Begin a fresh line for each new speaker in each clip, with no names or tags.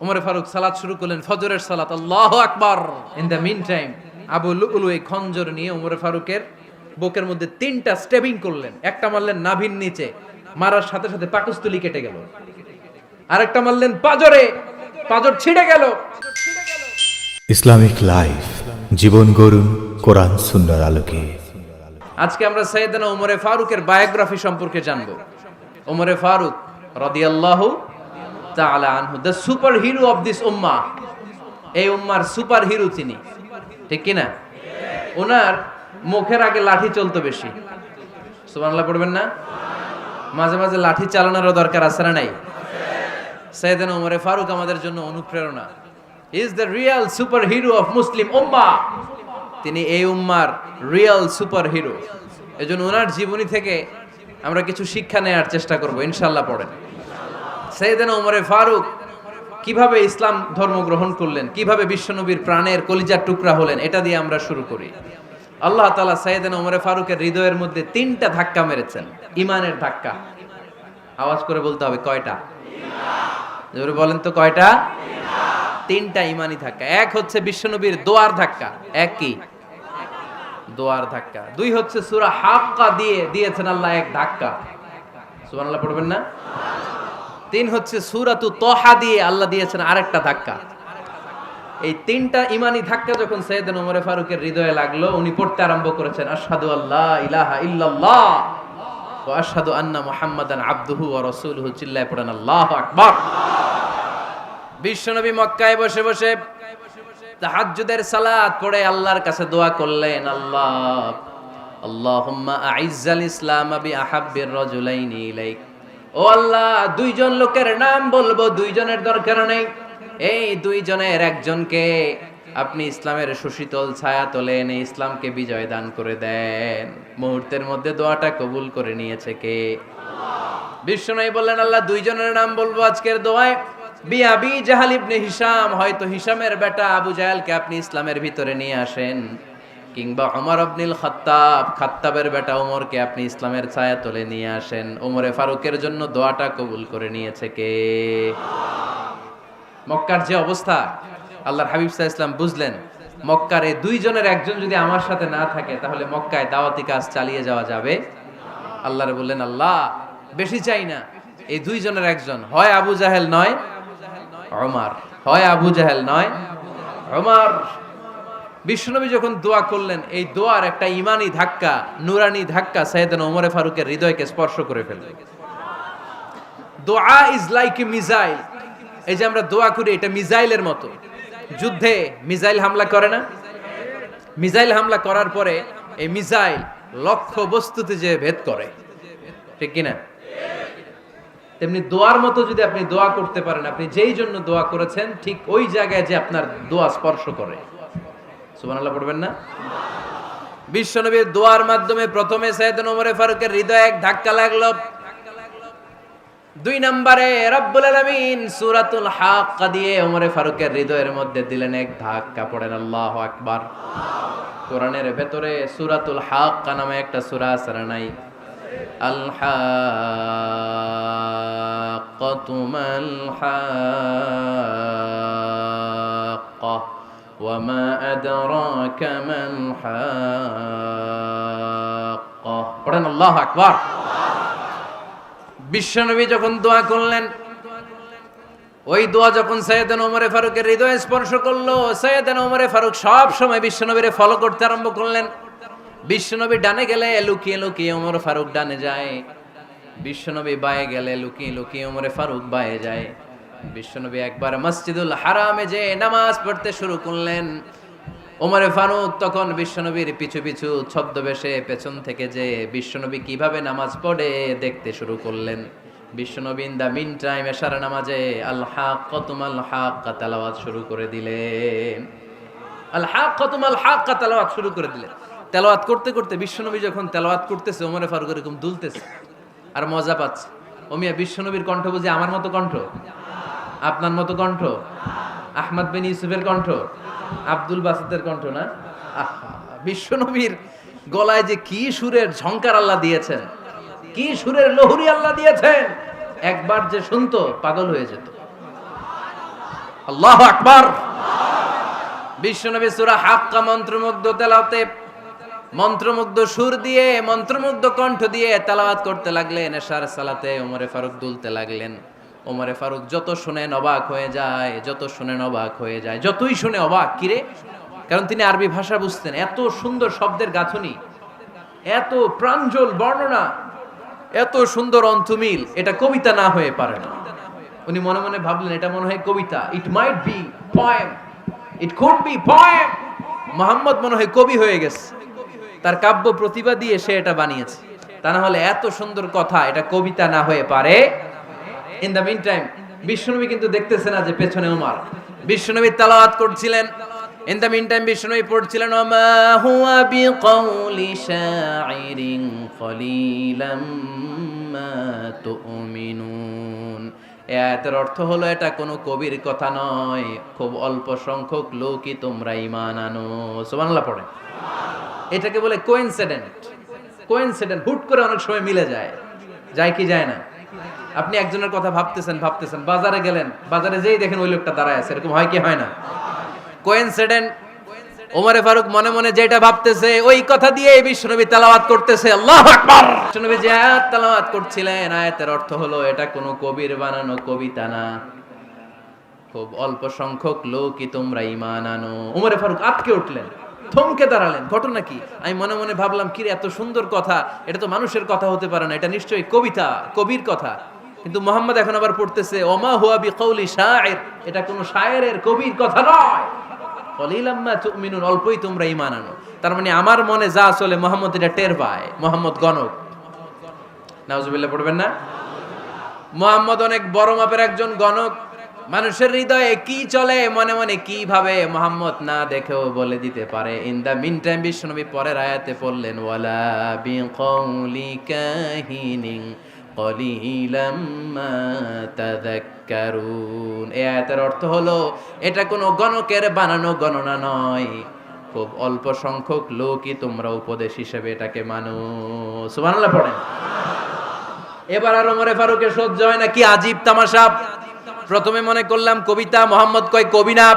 ওমর ফারুক সালাত শুরু করলেন, ফজরের সালাত, আল্লাহু আকবার। In the mean time Abu Lulu এই খঞ্জর নিয়ে ওমর ফারুকের বুকের মধ্যে 3টা স্টেবিং করলেন। একটা মারলেন নাভির নিচে, মারার সাথে সাথে পাকস্থলী কেটে গেল। আরেকটা মারলেন পাজরে, পাজর ছিঁড়ে গেল।
ইসলামিক লাইফ, জীবন গড়ুন কোরআন সুন্নাহর আলোকে।
আজকে আমরা সাইয়েদনা ওমরে ফারুকের বায়োগ্রাফি সম্পর্কে জানব। ওমরে ফারুক রাদিয়াল্লাহু তাআলা আনহু, the superhero of this উম্মাহ। এই উম্মার সুপার হিরো তিনি, ঠিক কি না? ওনার মুখের আগে লাঠি চলতো বেশি। সুবহানাল্লাহ পড়বেন না? মাঝে মাঝে লাঠি চালানোরও দরকার আছে না নাই? সাইয়েদনা ওমরে ফারুক আমাদের জন্য অনুপ্রেরণা। He is the real superhero of Muslim উম্মাহ। তিনি এই উম্মার রিয়েল সুপার হিরো। এজন্য ওনার জীবনী থেকে আমরা কিছু শিক্ষা নেওয়ার চেষ্টা করব ইনশাআল্লাহ। পড়েন সাইয়েদনা ওমরে ফারুক কিভাবে ইসলাম ধর্ম গ্রহণ করলেন, কিভাবে বিশ্বনবীর প্রাণের কলিজার টুকরা হলেন, এটা দিয়ে আমরা শুরু করি। আল্লাহ তাআলা সাইয়েদনা ওমরে ফারুকের হৃদয়ের মধ্যে 3টা ধাক্কা মেরেছেন, ইমানের ধাক্কা। আওয়াজ করে বলতে হবে কয়টা? জোরে বলেন তো কয়টা? 3টা ইমানি ধাক্কা। এক হচ্ছে বিশ্বনবীর দোয়ার ধাক্কা। এক কি? দোয়ার ধাক্কা। 2 হচ্ছে সূরা হাক্কা দিয়ে দিয়েছেন আল্লাহ এক ধাক্কা। সুবহানাল্লাহ পড়বেন না? 3 হচ্ছে সূরাতু তাহা দিয়ে আল্লাহ দিয়েছেন আরেকটা ধাক্কা। এই 3টা ইমানি ধাক্কা যখন সাইয়েদনা ওমর ফারুকের হৃদয়ে লাগলো, উনি পড়তে আরম্ভ করেছেন, আশহাদু আল্লা ইলাহা ইল্লাল্লাহ ওয়া আশহাদু আন্না মুহাম্মাদান আবদুহু ওয়া রাসূলুহু। চিল্লায়ে পড়েন আল্লাহু আকবার। বিশ্বনবী মক্কায় বসে বসে তাহাজ্জুদের সালাত পড়ে আল্লাহর কাছে দোয়া করলেন, আল্লাহুম্মা আইজ্জাল ইসলাম বিআহাব্বির রাজুলাইনি ইলাইক। ও আল্লাহ, 2 জন লোকের নাম বলবো, 2 জনের দরকার নেই। এই 2 জনের একজনকে আপনি ইসলামের সুশীতল ছায়া তলে এনে ইসলামকে বিজয় দান করে দেন। মুহূর্তের মধ্যে দোয়াটা কবুল করে নিয়েছে কে? বিশ্বনবী বললেন, আল্লাহ 2 জনের নাম বলবো আজকের দোয়ায়। আবি জাহাল ইবনে হিশাম, হয়তো হিশামের বেটা আবু জাহেলকে আপনি ইসলামের ভিতরে নিয়ে আসেন, কিংবা ওমর ইবনুল খাত্তাব, খাত্তাবের বেটা ওমরকে আপনি ইসলামের ছায়া তলে নিয়ে আসেন। ওমরে ফারুকের জন্য দোয়াটা কবুল করে নিয়েছে কে? মক্কার যে অবস্থা, আল্লাহর হাবিব সাল্লাল্লাহু আলাইহি ওয়াসাল্লাম বুঝলেন মক্কার এই 2 জনের একজন যদি আমার সাথে না থাকে তাহলে মক্কায় দাওয়াতি কাজ চালিয়ে যাওয়া যাবে। আল্লাহরে বললেন, আল্লাহ বেশি চাই না, এই 2 জনের একজন, হয় আবু জাহেল নয় ওমর, হয় আবু জাহেল নয় ওমর। বিশ্বনবী যখন দোয়া করলেন, এই দোয়ার একটা ইমানি ধাক্কা, নুরানি ধাক্কা সাইয়েদনা ওমর ফারুকের হৃদয়কে স্পর্শ করে ফেলল। দোয়া ইজ লাইক এ মিসাইল। এই যে আমরা দোয়া করি, এটা মিসাইলের মতো। যুদ্ধে মিসাইল হামলা করে না? মিসাইল হামলা করার পরে এই মিসাইল লক্ষ্য বস্তুতে যে ভেদ করে, ঠিক কিনা? তেমনি দোয়ার মতো যদি আপনি দোয়া করতে পারেন, আপনি যেই জন্য দোয়া করেছেন ঠিক ওই জায়গায় যে আপনার দোয়া স্পর্শ করে। সুবহানাল্লাহ পড়বেন না? বিশ্বনবীর দোয়ার মাধ্যমে প্রথমে সাইয়েদনা ওমর ফারুকের হৃদয়ে এক ধাক্কা লাগলো। 2 নম্বরে রব্বুল আলামিন সূরাতুল হাক্কা দিয়ে ওমর ফারুকের হৃদয়ের মধ্যে দিলেন এক ধাক্কা। পড়েন আল্লাহু আকবার। কোরআনের ভেতরে সূরাতুল হাক্কা নামে একটা সূরা আছে না নাই? আল হাক্কাতু মাল হাক্কা ওয়া মা আদরাকা মাল হাক্কা। পড়েন আল্লাহু আকবার। বিশ্বনবী যখন দোয়া করলেন, ওই দোয়া যখন সাইয়েদনা ওমর ফারুকের হৃদয়ে স্পর্শ করলো, সাইয়েদনা ওমর ফারুক সব সময় বিশ্বনবীরে ফলো করতে আরম্ভ করলেন। বিশ্বনবী ডানে গেলে লুকিয়ে লুকিয়ে ওমর ফারুক ডানে যায়, বিশ্বনবী বায়ে গেলে লুকিয়ে লুকিয়ে ওমর ফারুক বায়ে যায়। বিশ্বনবী একবার মসজিদুল হারামে যে নামাজ পড়তে শুরু করলেন, ওমর ফারুক তখন বিশ্বনবীর পিছু পিছু ছদ্মবেশে পেছন থেকে যে বিশ্বনবী কিভাবে নামাজ পড়ে দেখতে শুরু করলেন। বিশ্বনবী ইন দা মিন টাইম এশার নামাজে আল হাক্কাতু মাল হাক্কা তেলাওয়াত শুরু করে দিলেন। আল হাক্কাতু মাল হাক্কা তেলাওয়াত শুরু করে দিলেন। তেলাওয়াত করতে করতে বিশ্বনবী যখন তেলাওয়াত করতেছে, ওমর ফারুক এরকম দুলতেছে আর মজা পাচ্ছে। ও মিয়া, বিশ্বনবীর কণ্ঠ বুঝি আমার মতো কণ্ঠ? আপনার মতো কণ্ঠ? আহমদ বিন ইউসুফের কণ্ঠ? আব্দুল বাসিতের কণ্ঠ না? বিশ্বনবীর গলায় যে কি সুরের ঝংকার আল্লাহ দিয়েছেন, কি সুরের লহরী আল্লাহ দিয়েছেন, একবার যে শুনতো পাগল হয়ে যেত। আল্লাহু আকবার। বিশ্বনবী সূরা হাক্কা মন্ত্রমুগ্ধ তেলাওয়াতে, মন্ত্রমুগ্ধ সুর দিয়ে, মন্ত্রমুগ্ধ কণ্ঠ দিয়ে তেলাওয়াত করতে লাগলেন। এশার সালাতে ওমরে ফারুক দুলতে লাগলেন। ওমরে ফারুক যত শুনেন অবাক হয়ে যায়, যত শুনেন অবাক হয়ে যায়, যতই শুনে অবাক। কিরে? কারণ তিনি আরবি ভাষা বুঝতেন। এত সুন্দর শব্দের গাঁথনি, এত প্রাঞ্জল বর্ণনা, এত সুন্দর অন্তমিল, এটা কবিতা না হয়ে পারে না। উনি মনে মনে ভাবলেন এটা মনে হয় কবিতা। It might be poem, it could be poem. Muhammad মনে হয় কবি হয়ে গেছে, তার কাব্য প্রতিভা দিয়ে সে এটা বানিয়েছে। তা না হলে এত সুন্দর কথা, এটা কবিতা না হয়ে পারে। ইন দ্য মিন টাইম বিশ্বনবী কিন্তু দেখতেছে না যে পেছনে ওমর। বিশ্বনবী তেলাওয়াত করছিলেন। ইন দ্য মিন টাইম বিশ্বনবী পড়ছিলেন ওমা হুয়া বিকাউলি শাইরিন কলিলাম মা তুমিনুন। এই আয়াতের অর্থ হলো এটা কোনো কবির কথা নয়, খুব অল্প সংখ্যক লোকই তোমরা ঈমান আনো। সুবহানাল্লাহ পড়ে। এটাকে বলে কোইনসিডেন্ট। কোইনসিডেন্ট হুট করে অনেক সময় মিলে যায়, যায় কি যায় না? আপনি একজনের কথা ভাবতেছেন ভাবতেছেন, বাজারে গেলেন, বাজারে যেই দেখেন ওই লোকটা দাঁড়ায় আছে, এরকম হয় কি হয় না? কোইনসিডেন্ট। ওমরে ফারুক মনে মনে যেটা ভাবতেছে ওই কথা দিয়ে বিশ্বনবী তেলাওয়াত করতেছে। আল্লাহু আকবার। বিশ্বনবী যে আয়াত তেলাওয়াত করছিলেন, আয়াতের অর্থ হলো এটা কোনো কবির বানানো কবিতা না, খুব অল্প সংখ্যক লোকই তোমরা ঈমান আনো। ওমরে ফারুক আটকে উঠলেন, থমকে দাঁড়ালেন। ঘটনা কি? আমি মনে মনে ভাবলাম কি রে, এত সুন্দর কথা, এটা তো মানুষের কথা হতে পারে না, এটা নিশ্চয়ই কবিতা, কবির কথা। কিন্তু মুহাম্মদ এখন আবার পড়তেছে ওমা হুয়া বিকাউলি শাইর, এটা কোনো শায়েরের, কবির কথা নয়। কলিলাম মা তুমিনুন, অল্পই তোমরা ঈমান আনো। তার মানে আমার মনে যা চলে মুহাম্মদ এটা টের পায়। মুহাম্মদ গণক। নাউজুবিল্লাহ পড়বেন না? মুহাম্মদ অনেক বড় মাপের একজন গণক। মানুষের হৃদয়ে কি চলে, মনে মনে কি ভাবে, মুহাম্মদ না দেখেও বলে দিতে পারে। ইন দা মিন টাইম বিশ্বনবী পরের আয়াতে পড়লেন ওয়ালা বিকাউলি কাহিনিন কলিলাম মা তাযাক্কারুন। এই আয়াতের অর্থ হলো এটা কোনো গণকের বানানো গণনা নয়, খুব অল্প সংখ্যক লোকই তোমরা উপদেশ হিসেবে এটাকে মানো। সুবহানাল্লাহ পড়েন। এবার আর ওমরে ফারুকের সহ্য হয় না, কি আজীব তামাশা। প্রথমে মনে করলাম কবিতা, মোহাম্মদ কয় কবি না,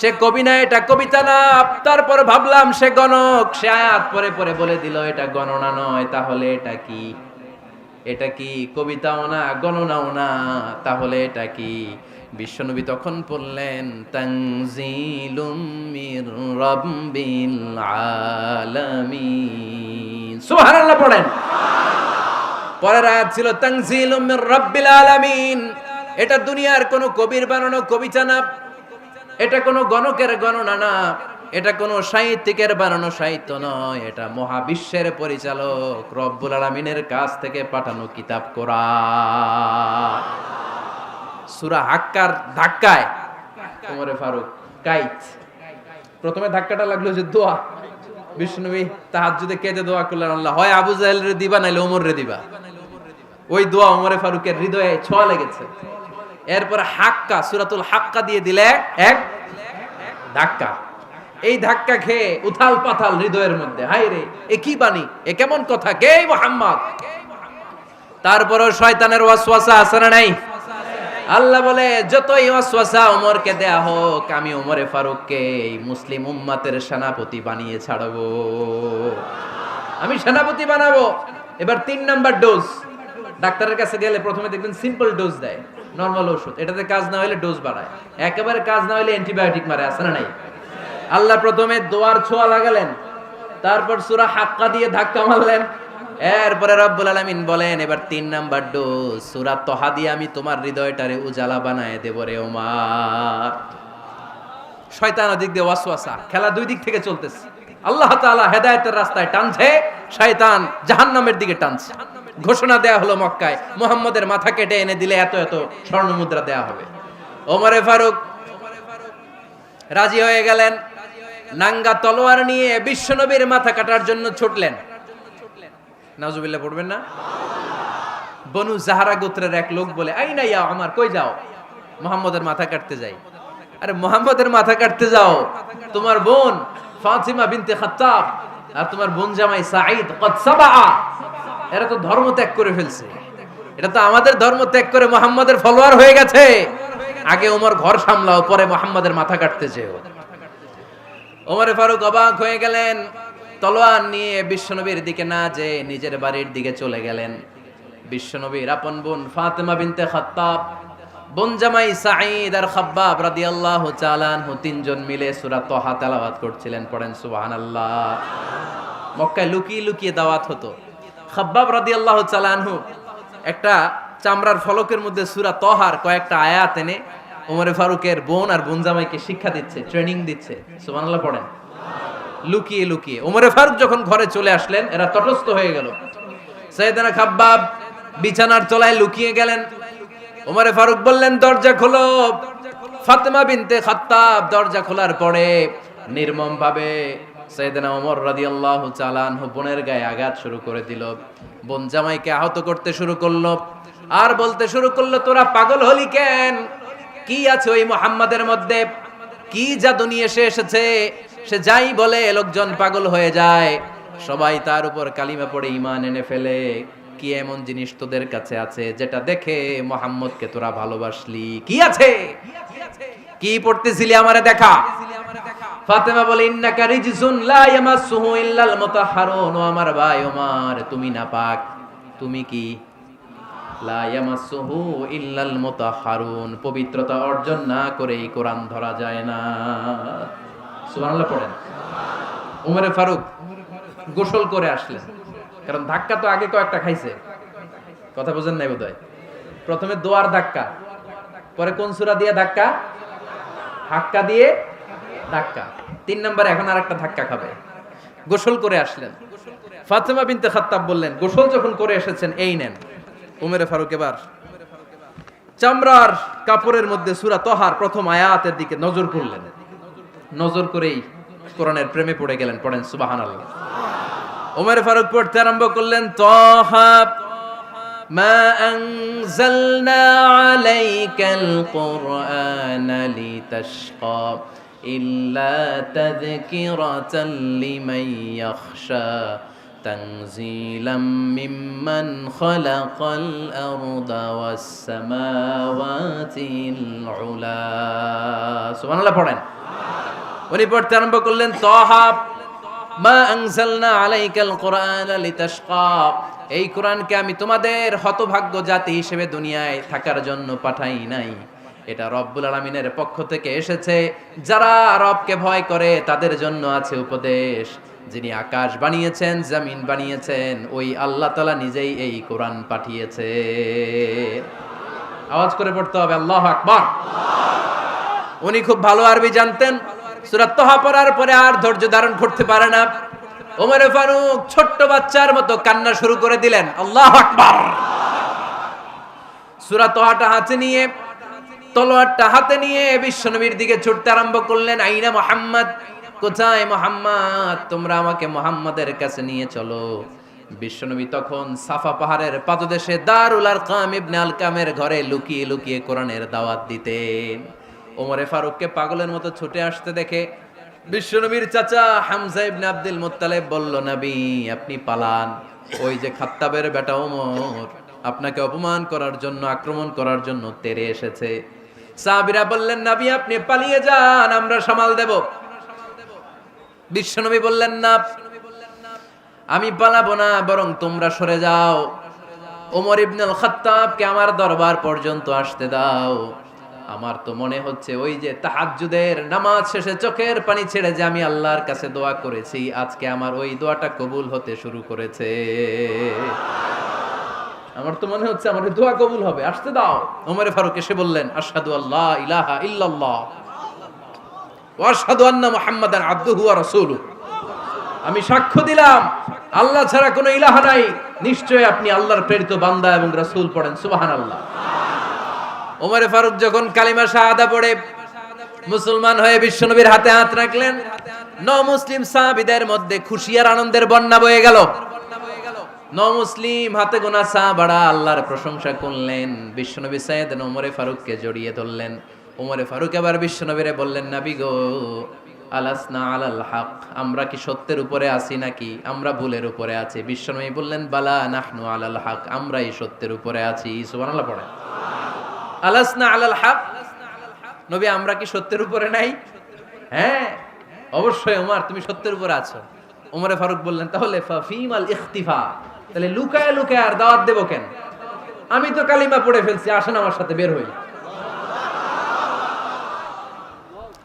সে কবি না, এটা কবিতা না। তারপর ভাবলাম সে গণক, সে আয়াত পরে পরে বলে দিল এটা গণনা নয়, তাহলে এটা কি? এটা কি কবিতাও না, গণনাও না, তাহলে এটা কি? বিশ্বনবী তখন বললেন তানজিলুম মির রাব্বিল আলামিন। সুবহানাল্লাহ পড়েন। পরের আয়াত ছিল তানজিলুম মির রাব্বিল আলামিন। এটা দুনিয়ার কোনো কবির বানানো কবিতা না, এটা কোনো গণকের গণনা না, এটা কোনো সাহিত্যিকের বানানো সাহিত্য নয়, এটা মহাবিশ্বের পরিচালক রব্বুল আলামিনের কাছ থেকে পাঠানো কিতাব কোরআন। সূরা হাক্কার ধাক্কায় ওমরে ফারুক কাইত। প্রথমে ধাক্কাটা লাগলো যে দোয়া। বিশ্বনবী তাহাজ্জুদে কেঁদে দোয়া করলেন, আল্লাহ হয় আবু জাহেল রে দিবা নাইলে ওমর রে দিবা। ওই দোয়া ওমরে ফারুকের হৃদয়ে ছোঁয়া লেগেছে। এরপর হাক্কা, সূরাতুল হাক্কা দিয়ে দিলে এক ধাক্কা। এই ধাক্কা খেয়ে উথাল পাথাল হৃদয়ের মধ্যে, হায় রে এ কি বাণী, এ কেমন কথা, কে মুহাম্মদ? তারপরও শয়তানের ওয়াসওয়াসা আছে না নাই? আল্লাহ বলে যতই ওয়াসওয়াসা ওমরকে দেয়া হোক, আমি ওমরে ফারুককে এই মুসলিম উম্মতের সেনাপতি বানিয়ে ছাড়বো, আমি সেনাপতি বানাবো। এবার 3 নাম্বার ডোজ। ডাক্তারের কাছে গেলে প্রথমে দেখবেন সিম্পল ডোজ দেয়, নরমাল ওষুধ, এটাতে কাজ না হলে ডোজ বাড়ায়, একেবারে কাজ না হলে অ্যান্টিবায়োটিক মারে, আছে না নাই? আল্লাহ প্রথমে দোয়ার ছোঁয়া লাগালেন, তারপর সূরা হাক্কা দিয়ে ধাক্কা মারলেন, এরপরে রব্বুল আলামিন বলেন এবার 3 নাম্বার ডোজ সূরা তহা দিয়ে আমি তোমার হৃদয়টারে উজালা বানায় দেব রে ওমর। শয়তান ওদিক দিয়ে ওয়াসওয়াসা, খেলা দুই দিক থেকে চলতেছে। আল্লাহ তাআলা হেদায়েতের রাস্তায় টানছে, শয়তান জাহান্নামের দিকে টানছে। ঘোষণা দেয়া হলো মক্কায়, মুহাম্মদের মাথা কেটে এনে দিলে এত এত স্বর্ণ মুদ্রা দেয়া হবে। ওমরে ফারুক রাজি হয়ে গেলেন, নাঙ্গা তলোয়ার নিয়ে বিশ্বনবীর মাথা কাটার জন্য ছুটলেন। নাউজুবিল্লাহ পড়বেন না? বনু জাহরা গোত্রের এক লোক বলে, আইনা ইয়া ওমর, কই যাও? মুহাম্মদের মাথা কাটতে যাই। আরে মুহাম্মদের মাথা কাটতে যাও? তোমার বোন ফাতিমা বিনতে খাত্তাব আর তোমার বোন জামাই সাঈদ কদ সাবা, এরা তো ধর্ম ত্যাগ করে ফেলছে, এটা তো আমাদের ধর্ম ত্যাগ করে মুহাম্মদের ফলোয়ার হয়ে গেছে। আগে ওমর ঘর সামলাও, পরে মুহাম্মাদের মাথা কাটতে চেও। ওমরে ফারুক অবাক হয়ে গেলেন, তলোয়ার নিয়ে বিশ্বনবীর দিকে না যেয়ে নিজের বাড়ির দিকে চলে গেলেন। বিশ্বনবীর আপন বোন ফাতেমা বিনতে খাত্তাব, বোন জামাই সাঈদ আর খাব্বাব রাদিয়াল্লাহু তাআলা আনহু তিনজন মিলে সূরা তাহা তেলাওয়াত করছিলেন। পড়েন সুবহানাল্লাহ। মক্কায় লুকিয়ে লুকিয়ে দাওয়াত হতো। খাব্বাব রাদিয়াল্লাহু তাআলা আনহু একটা চামড়ার ফলকের মধ্যে সূরা তাহার কয়েকটা আয়াত এনে ওমরে ফারুকের বোন আর বোন জামাইকে শিক্ষা দিচ্ছে, ট্রেনিং দিচ্ছে। সুবহানাল্লাহ পড়েন। লুকিয়ে লুকিয়ে ওমরে ফারুক যখন ঘরে চলে আসলেন, এরা তটস্থ হয়ে গেল। সাইয়েদনা খাব্বাব বিছানার তলায় লুকিয়ে গেলেন। ওমরে ফারুক বললেন, দরজা খোলো। ফাতেমা বিনতে খাত্তাব দরজা খোলার পরে নির্মম ভাবে সাইয়েদনা ওমর রাদিয়াল্লাহু তাআলা আনহু বোনের গায়ে আঘাত শুরু করে দিল। বোন জামাইকে আহত করতে শুরু করলো আর বলতে শুরু করলো, তোরা পাগল হলি কেন? কি আছে ওই মুহাম্মাদের মধ্যে? কি জাদু নিয়ে এসেছে? সে যাই বলে লোকজন পাগল হয়ে যায়, সবাই তার উপর কালিমা পড়ে ঈমান এনে ফেলে। কি এমন জিনিস তোদের কাছে আছে যেটা দেখে মুহাম্মদকে তোরা ভালোবাসলি? কি আছে? কি পড়তেছিলি আমারে দেখা। ফাতেমা বলে, ইন্নাকা রিজসুন লা ইয়ামাসসুহু ইল্লাল মুতাহহারুন। ও আমার ভাই ওমর, তুমি নাপাক। তুমি কি? লা ইয়ামাসসুহু ইল্লাল মুতাহহারুন, পবিত্রতা অর্জন না করে এই কোরআন ধরা যায় না। সুবহানাল্লাহ পড়েন। ওমরে ফারুক গোসল করে আসলেন, কারণ ধাক্কা তো আগে কয়েকটা খাইছে। কথা বুঝেন নাই বোধহয়। প্রথমে দোয়ার ধাক্কা, পরে কোন সূরা দিয়ে ধাক্কা? হাক্কা দিয়ে ধাক্কা। 3 নম্বরে এখন আরেকটা ধাক্কা খাবে। গোসল করে আসলেন। ফাতেমা বিনতে খাত্তাব বললেন, গোসল যখন করে এসেছেন, এই নেন। ওমরে ফারুক এবার চামড়ার কাপড়ের মধ্যে সূরা তাহার প্রথম আয়াতের দিকে নজর করলেন। নজর করেই কোরআনের প্রেমে পড়ে গেলেন। পড়েন সুবহানাল্লাহ। ওমরে ফারুক পড়তে আরম্ভ করলেন, তাহা মা আনজালনা আলাইকাল কুরআনা লিতাশকা ইল্লা তাযকিরাতাল লিমান ইয়াখশা তানজিলাম মিম্মান খালাকাল আরদা ওয়াস সামাওয়াতিল উলা। সুবহানাল্লাহ পড়েন। উনি পড়তে আরম্ভ করলেন, তাহা মা আনজালনা আলাইকাল কুরআনা লিতাশকা, এই কোরআনকে আমি তোমাদের হতভাগ্য জাতি হিসেবে দুনিয়ায় থাকার জন্য পাঠাই নাই। এটা রব্বুল আলামিনের পক্ষ থেকে এসেছে। যারা রবকে ভয় করে তাদের জন্য আছে উপদেশ। যিনি আকাশ বানিয়েছেন, জমিন বানিয়েছেন, ওই আল্লাহ তাআলা নিজেই এই কোরআন পাঠিয়েছে। আওয়াজ করে পড়তে হবে, আল্লাহু আকবার। উনি খুব ভালো আরবি জানতেন। সূরা তাহা পড়ার পরে আর ধৈর্য ধারণ করতে পারে না। ওমরে ফারুক ছোট্ট বাচ্চার মতো কান্না শুরু করে দিলেন। আল্লাহু আকবার। সূরা তাহাটা হাতে নিয়ে, তলোয়ারটা হাতে নিয়ে বিশ্বনবীর দিকে ছুটতে আরম্ভ করলেন। আইনা মুহাম্মদ, কোথায় মুহাম্মদ? তোমরা আমাকে মুহাম্মাদের কাছে নিয়ে চলো। বিশ্বনবী তখন সাফা পাহাড়ের পাদদেশে দারুল আরকাম ইবনে আলকামের ঘরে লুকিয়ে লুকিয়ে কোরআনের দাওয়াত দিতেন। ওমরে ফারুককে পাগলের মতো ছুটে আসতে দেখে বিশ্বনবীর চাচা হামজা ইবনে আব্দুল মুত্তালিব বলল, নবী আপনি পালান। ওই যে খাত্তাবের বেটা ওমর আপনাকে অপমান করার জন্য, আক্রমণ করার জন্য তেরে এসেছে। সাহাবীরা বললেন, নবী আপনি পালিয়ে যান, আমরা সামাল দেব। বিশ্বনবী বললেন, না আমি পালাবো না, বরং তোমরা সরে যাও। ওমর ইবনুল খাত্তাবকে আমার দরবার পর্যন্ত আসতে দাও। আমার তো মনে হচ্ছে ওই যে তাহাজ্জুদের নামাজ শেষে চোখের পানি ছেড়ে যে আমি আল্লাহর কাছে দোয়া করেছি, আজকে আমার ওই দোয়াটা কবুল হতে শুরু করেছে। আমার তো মনে হচ্ছে আমার দোয়া কবুল হবে, আসতে দাও। ওমরে ফারুক এসে বললেন, আশহাদু আল্লা ইলাহা ইল্লাল্লাহ ওয়া আশহাদু আন্না মুহাম্মাদান আবদুহু ওয়া রাসূলুহু। আমি সাক্ষ্য দিলাম আল্লাহ ছাড়া কোনো ইলাহা নাই, নিশ্চয়ই আপনি আল্লাহর প্রেরিত বান্দা এবং রাসূল। পড়েন সুবহানাল্লাহ। ওমরে ফারুক যখন কালিমা শাহাদা পড়ে মুসলমান হয়ে বিশ্বনবীর হাতে হাত রাখলেন, মুসলিম সাহাবীদের মধ্যে খুশি আর আনন্দের বন্যা বয়ে গেল। মুসলিম হাতে গোনা সাহাবারা আল্লাহর প্রশংসা করলেন। বিশ্বনবী সাইয়েদনা ওমরে ফারুককে জড়িয়ে ধরলেন। ওমরে ফারুক এবার বিশ্বনবীরে বললেন, নবী গো, আলাসনা আলাল হক, আমরা কি সত্যের উপরে আছি নাকি আমরা ভুলের উপরে আছি? বিশ্বনবী বললেন, বালা নাহনু আলাল হক, আমরা এই সত্যের উপরে আছি। সুবহানাল্লাহ পড়ে। আলাসনা আলাল হক, নবী আমরা কি সত্যের উপরে নাই? হ্যাঁ অবশ্যই ওমর তুমি সত্যের উপরে আছো। ওমরে ফারুক বললেন তাহলে ফাফিমাল ইখতিফা, তাহলে লুকায় লুকায় আর দাওয়াত দেব কেন? আমি তো কালিমা পড়ে ফেলছি, আসেন আমার সাথে বের হই।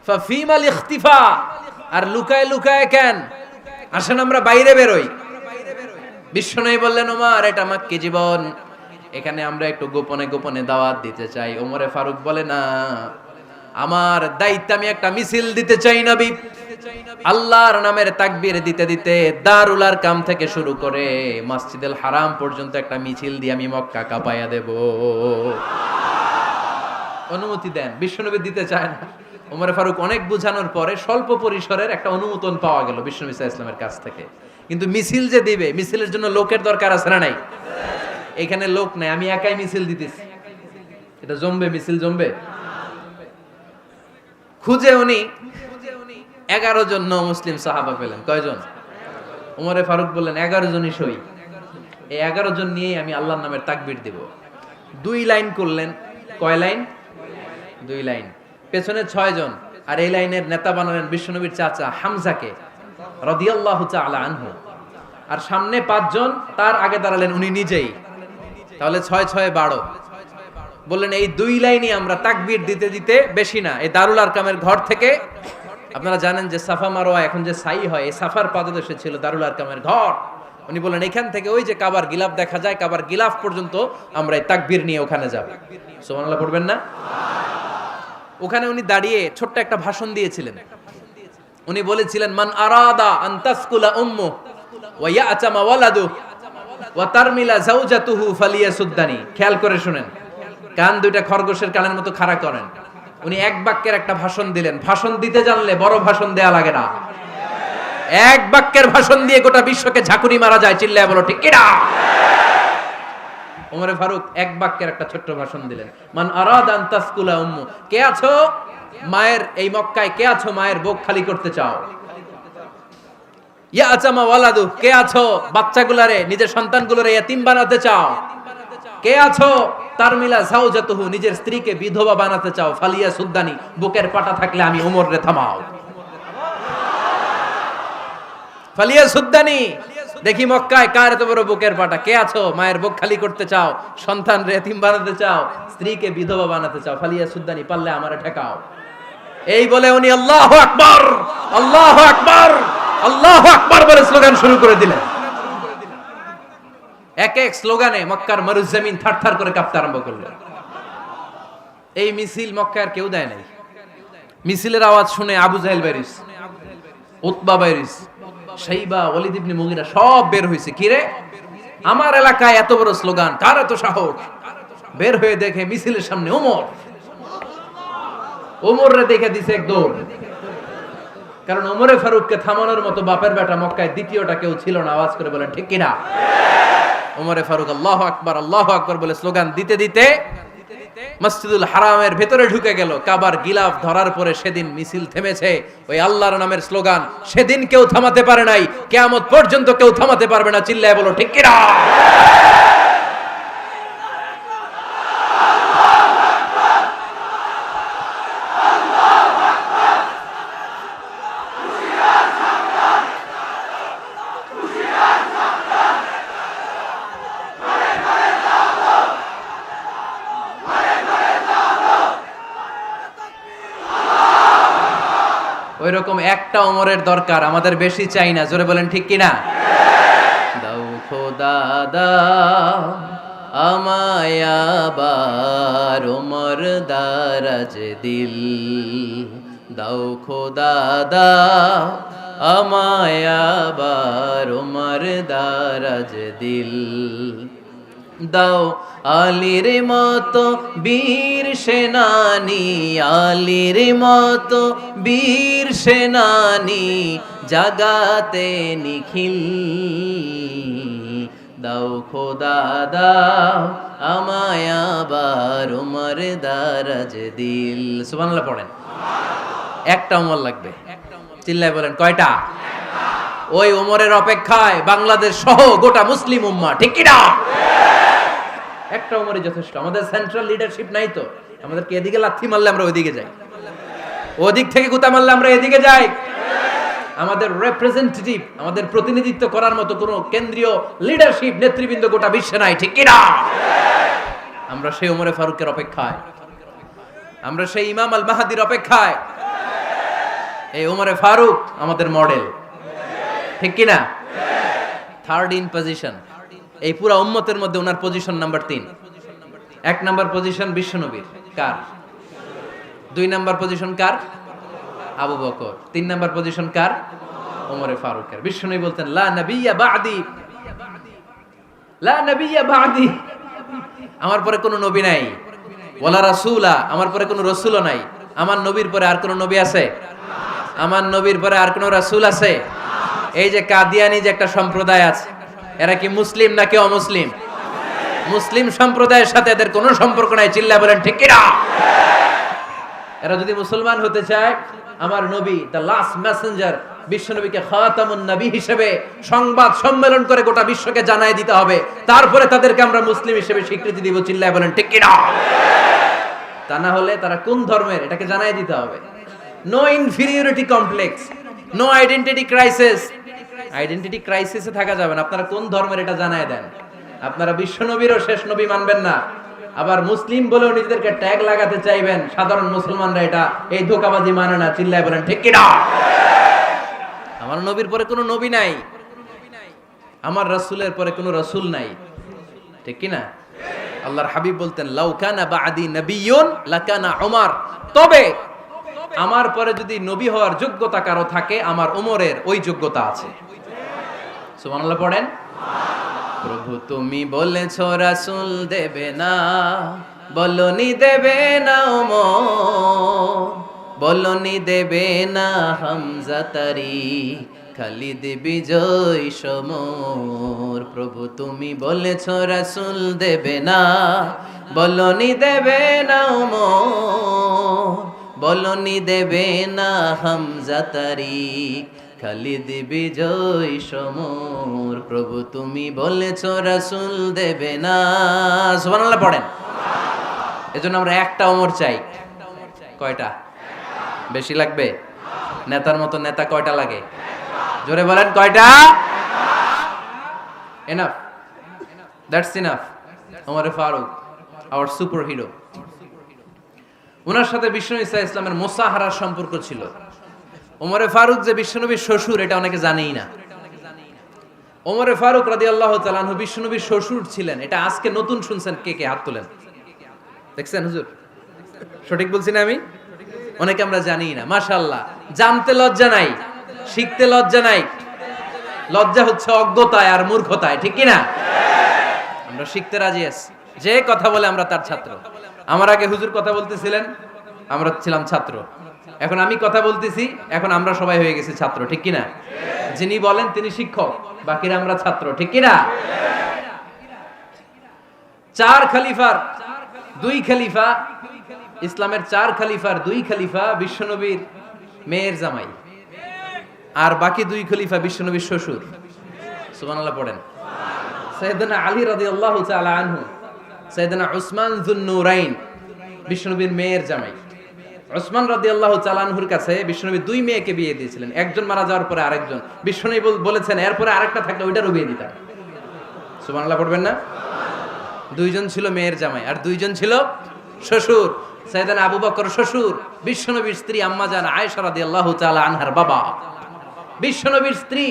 ফাফিমাল ইখতিফা, আর লুকায় লুকায় কেন? আসেন আমরা বাইরে বের হই। বিশ্বনবী বললেন ওমর এটা মাক্কি জীবন, এখানে আমরা একটু গোপনে গোপনে দাওয়াত দিতে চাই। ওমরে ফারুক বলে না, আমার দায়িত্ব, আমি একটা মিছিল দিতে চাই নবী। আল্লাহর নামের তাকবীর দিতে দিতে দারুল আরকাম থেকে শুরু করে মসজিদুল হারাম পর্যন্ত একটা মিছিল দিয়ে আমি মক্কা কাঁপাইয়া দেব। অনুমতি দেন। বিশ্বনবী দিতে চায় না। ওমরে ফারুক অনেক বুঝানোর পরে স্বল্প পরিসরের একটা অনুমোদন পাওয়া গেল বিশ্বনবী সাল্লাল্লাহু আলাইহি ওয়াসাল্লামের কাছ থেকে। কিন্তু মিছিল যে দিবে, মিছিলের জন্য লোকের দরকার আছে না নাই? এখানে লোক নাই, আমি একাই মিছিল দিতেছি। এটা জমবে? মিছিল জমবে? খুঁজে উনি 11 জন মুসলিম সাহাবা পেলেন। কয়জন? ওমরে ফারুক বললেন 11 জনই সই। এই 11 জন নিয়েই আমি আল্লাহর নামের তাকবীর দেব। 2 লাইন করলেন। কয় লাইন? 2 লাইন। পেছনে 6 জন, আর এই লাইনের নেতা বানালেন বিশ্বনবীর চাচা হামজাকে রাদিয়াল্লাহু তাআলা আনহু। আর সামনে 5 জন, তার আগে দাঁড়ালেন উনি নিজেই। তাহলে 6 6 12। বললেন এই 2 লাইনই আমরা তাকবীর দিতে দিতে, বেশি না, এই দারুল আরকামের ঘর থেকে, আপনারা জানেন যে সাফা মারওয়া এখন যে সাই হয়, এই সাফার পাদদেশে ছিল দারুল আরকামের ঘর। উনি বলেন এখান থেকে ওই যে কাবার গিলাফ দেখা যায়, কাবার গিলাফ পর্যন্ত আমরা এই তাকবীর নিয়ে ওখানে যাব। সুবহানাল্লাহ পড়বেন না? ওখানে উনি দাঁড়িয়ে ছোট্ট একটা ভাষণ দিয়েছিলেন। উনি বলেছিলেন মান আরাদা আন তাসকুলা উম্মু ওয়া ইয়াতামা ওয়ালাদু ওয়া তারমিলা যাওজাতুহু ফালিয়াসুদ্দানি। খেয়াল করে শুনেন, কান দুইটা খরগোশের কানের মতো খাড়া করেন। উনি এক বাক্যের একটা ভাষণ দিলেন। ভাষণ দিতে জানলে বড় ভাষণ দেয়া লাগে না। এক বাক্যের ভাষণ দিয়ে গোটা বিশ্বকে ঝাঁকুনি মারা যায়। চিল্লায় বলো ঠিক কিনা? ওমরে ফারুক এক বাক্যের একটা ছোট্ট ভাষণ দিলেন। মান আরাদা আন তাসকুলা উম্মু, কে আছো মায়ের এই মক্কায়, কে আছো মায়ের বুক খালি করতে চাও? ইয়াতামা ওয়ালাদু, কে আছো বাচ্চাগুলারে, নিজের সন্তানগুলোরে ইয়াতিম বানাতে চাও? কে আছো তারমিলা যাওজাতুহু, নিজের স্ত্রীকে বিধবা বানাতে চাও? ফালিয়া সুদ্দানি, বুকের পাটা থাকলে আমি ওমর রে থামাও। ফালিয়া সুদ্দানি, দেখি মক্কায় কার এত বড় বুকের পাটা। কে আছো মায়ের বুক খালি করতে চাও, সন্তান রে এতিম বানাতে চাও, স্ত্রীকে বিধবা বানাতে চাও? ফালিয়া সুদ্দানি, পারলে আমারে ঠেকাও। এই বলে উনি আল্লাহু আকবার, আল্লাহু আকবার, আল্লাহু আকবার বলে স্লোগান শুরু করে দিলেন। এক এক স্লোগানে মক্কার মরুজমিন থারথার করে কাঁপতে আরম্ভ করলো। এই মিছিল মক্কার কেউ দেয় নাই। মিছিলের আওয়াজ শুনে আবু জাহেল বাইরিস, উতবা বাইরিস, শাইবা, ওয়ালিদ ইবনে মুগিরা সব বের হইছে। কি রে, আমার এলাকায় এত বড় স্লোগান, কার এত সাহস? বের হয়ে দেখে মিছিলের সামনে ওমর। ওমর রে দেখে দিছে এক দৌড়। কারণ ওমরে ফারুককে থামানোর মতো বাপের বেটা মক্কায় দ্বিতীয়টা কেউ ছিল না। আওয়াজ করে বলেন ঠিক কিনা? ওমরে ফারুক আল্লাহু আকবার, আল্লাহু আকবার বলে স্লোগান দিতে দিতে মসজিদুল হারামের ভেতরে ঢুকে গেল। কাবার গিলাফ ধরার পরে সেদিন মিছিল থেমেছে। ওই আল্লাহর নামের স্লোগান সেদিন কেউ থামাতে পারে নাই, কিয়ামত পর্যন্ত কেউ থামাতে পারবে না। চিল্লায় বলো ঠিক কিনা? ওইরকম একটা ওমরের দরকার, আমাদের বেশি চাই না। জোরে বলেন ঠিক কিনা? দাও খোদা দাও আমায় আবার ওমর দারাজ দিল, দাও খোদা দাও আমায় আবার ওমর দারাজ দিল, দাও আলীর মতো বীর সেনানি, আলীর মতো বীর সেনানি জাগাতে নিখিল, দাও খোদা দাও আমায় আবার ওমর দারাজ দিল। সুবহানাল্লাহ পড়েন। একটা ওমর লাগবে। চিল্লায় বলেন কয়টা? ওই ওমরের অপেক্ষায় বাংলাদেশ সহ গোটা মুসলিম উম্মাহ। ঠিক কি না? একটা ওমরই যথেষ্ট। আমাদের সেন্ট্রাল লিডারশিপ নাই তো, আমাদেরকে এদিকে লাথি মারলে আমরা ওইদিকে যাই। ওদিক থেকে গুতা মারলে আমরা এদিকে যাই। আমাদের রিপ্রেজেন্টেটিভ, আমাদের প্রতিনিধিত্ব করার মতো কোনো কেন্দ্রীয় লিডারশিপ নেতৃবৃন্দ গোটা বিশ্বে নাই, ঠিক কি না? আমরা সেই ওমরে ফারুকের অপেক্ষায়, আমরা সেই ইমাম আল মাহাদির অপেক্ষায়। এই ওমরে ফারুক আমাদের মডেল, ঠিক কি না? থার্ড ইন পজিশন এই পুরা উম্মতের মধ্যে ওনার পজিশন নাম্বার 3। 1 নাম্বার পজিশন বিশ্বনবীর, কার? 2 নাম্বার পজিশন কার? আবু বকর। 3 নাম্বার পজিশন কার? ওমরে ফারুকের। বিশ্বনবী বলতেন লা নবিয়্যা বা'দি, লা নবিয়্যা বা'দি, আমার পরে কোনো নবী নাই। ওয়ালা রাসূলা, আমার পরে কোনো রাসূলও নাই। আমার নবীর পরে আর কোনো নবী আছে? আমার নবীর পরে আর কোনো রাসূল আছে? এই যে কাদিয়ানি যে একটা সম্প্রদায় আছে, এরা কি মুসলিম নাকি অমুসলিম? মুসলিম সম্প্রদায়ের সাথে এদের কোনো সম্পর্ক নাই, চিল্লা বলেন ঠিক কি না? এরা যদি মুসলমান হতে চায়, আমার নবী দ্য লাস্ট মেসেঞ্জার বিশ্বনবীকে খাতামুন নবী হিসেবে সংবাদ সম্মেলন করে গোটা বিশ্বকে জানাই দিতে হবে, তারপরে তাদেরকে আমরা মুসলিম হিসেবে স্বীকৃতি দিব, চিল্লায় বলেন ঠিক কি না? তা না হলে তারা কোন ধর্মের এটাকে জানাই দিতে হবে। No inferiority complex, no identity crisis. Identity ক্রাইসিসে থাকা যাবে না। আপনারা কোন ধর্মের এটা জানায় দেন। আপনারা বিশ্বনবীরও শেষ নবী মানবেন না, আবার মুসলিম বলেও নিজেদেরকে ট্যাগ লাগাতে চাইবেন। সাধারণ মুসলমানরা এটা এই ধোঁকাবাজি মানে না, চিল্লায় বলেন ঠিক কি না? আমার নবীর পরে কোনো নবী নাই, আমার রাসূলের পরে কোনো রাসূল নাই, ঠিক কি না? আল্লাহর হাবিব বলতেন লাউ কানা বা'দি নাবিয়্যুন লাকানা উমর, তবে আমার পরে যদি নবী হওয়ার যোগ্যতা কারো থাকে, আমার ওমরের ওই যোগ্যতা আছে। সুবহানাল্লাহ পড়েন। প্রভু তুমি বলেছ রাসূল দেবে না, বলনি দেবে না ওমর, বলনি দেবে না হামজা তারি, খালিদ বিজয় সমর। প্রভু তুমি বলেছ রাসূল দেবে না, বলনি দেবে না ওমর, বলনি দেবে না হামজা তারি, খালিদ বিজয় সমর। প্রভু তুমি বলেছ রাসূল দেবে না। সুবহানাল্লাহ পড়েন। এজন্য আমরা একটা ওমর চাই। কয়টা? বেশি লাগবে? নেতার মতো নেতা কয়টা লাগে? জোরে বলেন কয়টা? Enough, that's enough. Omar Farooq our superhero. ওনার সাথে বিশ্বনবী সাল্লাল্লাহু আলাইহি ওয়াসাল্লামের মুসাহারার সম্পর্ক ছিল। ওমরে ফারুক যে বিশ্বনবীর শ্বশুর, এটা অনেকে জানেই না। ওমরে ফারুক রাদিয়াল্লাহু তাআলা আনহু বিশ্বনবীর শ্বশুর ছিলেন। এটা আজকে নতুন শুনছেন, কে কে হাত তোলেন? দেখছেন হুজুর? সঠিক বলছি না আমি? অনেকে আমরা জানিই না। মাশাআল্লাহ, জানতে লজ্জা নাই, শিখতে লজ্জা নাই। লজ্জা হচ্ছে অজ্ঞতায় আর মূর্খতায়, ঠিক কি না? আমরা শিখতে রাজি আছি। যে কথা বলে আমরা তার ছাত্র। আমার আগে হুজুর কথা বলতেছিলেন, আমরা ছিলাম ছাত্র। এখন আমি কথা বলতেছি, এখন আমরা সবাই হয়ে গেছি ছাত্র, ঠিক কি না? যিনি বলেন তিনি শিক্ষক, বাকিরা আমরা ছাত্র, ঠিক কি না? 4 খলিফার 2 খলিফা, ইসলামের 4 খলিফার 2 খলিফা বিশ্বনবীর মেয়ের জামাই, আর বাকি 2 খলিফা বিশ্বনবীর শ্বশুর। সুবহানাল্লাহ পড়েন। সাইয়েদনা আলী রাদিয়াল্লাহু তাআলা আনহু, সাইয়েদনা উসমান যুন নূরাইন বিশ্বনবীর মেয়ের জামাই। উসমান রাদিয়াল্লাহু তাআলা আনহুর কাছে বিশ্বনবী 2 মেয়েকে বিয়ে দিয়েছিলেন। একজন মারা যাওয়ার পরে আরেকজন। বিশ্বনবী বলেছেন এরপরে আরেকটা থাকলে ওইটারও বিয়ে দিতাম। সুবহানাল্লাহ পড়বেন না? 2 জন ছিল মেয়ের জামাই আর 2 জন ছিল শ্বশুর। সাইয়েদনা আবু বকর শ্বশুর, বিশ্বনবীর স্ত্রী আম্মাজান আয়েশা রাদিয়াল্লাহু তাআলা আনহার বাবা। বিশ্বনবীর স্ত্রী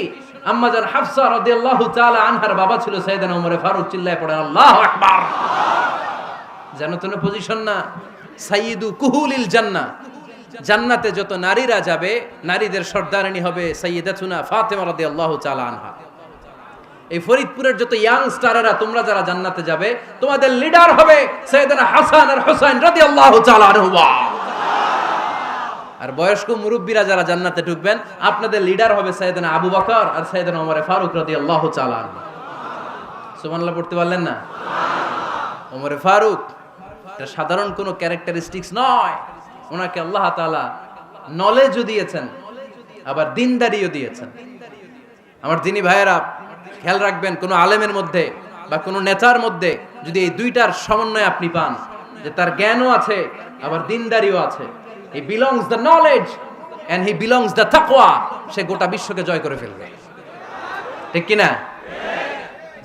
আম্মাজান হাফসা রাদিয়াল্লাহু তাআলা আনহার বাবা ছিল সাইয়েদনা ওমরে ফারুক। চিল্লায় পড়েন আল্লাহু আকবার। জানো তো না পজিশন না? সাইয়্যিদু কুহুলিল জান্নাহ, জান্নাতে যত নারীরা যাবে, নারীদের সর্দারিনী হবে সাইয়্যিদাতুনা ফাতেমা রাদিয়াল্লাহু তাআলা আনহা। এই ফরিদপুরের যত ইয়াং স্টারেরা তোমরা যারা জান্নাতে যাবে, তোমাদের লিডার হবে সাইয়েদনা হাসান আর হুসাইন রাদিয়াল্লাহু তাআলা আনহুমা। আর বয়স্ক মুরব্বীরা যারা জান্নাতে ঢুকবেন, আপনাদের লিডার হবে সাইয়েদনা আবু বকর আর সাইয়েদনা ওমর ফারুক রাদিয়াল্লাহু তাআলা আনহু। সুবহানাল্লাহ পড়তে পারলেন না? ওমর ফারুক এটা সাধারণ কোনো ক্যারেক্টারিস্টিক্স নয়। ওনাকে আল্লাহ তাআলা নলেজও দিয়েছেন, আবার দিনদারিও দিয়েছেন। আমার দিনী ভাইয়েরা খেয়াল রাখবেন, কোনো আলেমের মধ্যে বা কোনো নেতার মধ্যে যদি এই দুইটার সমন্বয় আপনি পান, যে তার জ্ঞানও আছে আবার দিনদারিও আছে, he belongs the knowledge and he belongs the তাকওয়া, সে গোটা বিশ্বকে জয় করে ফেলবে। ঠিক কি না?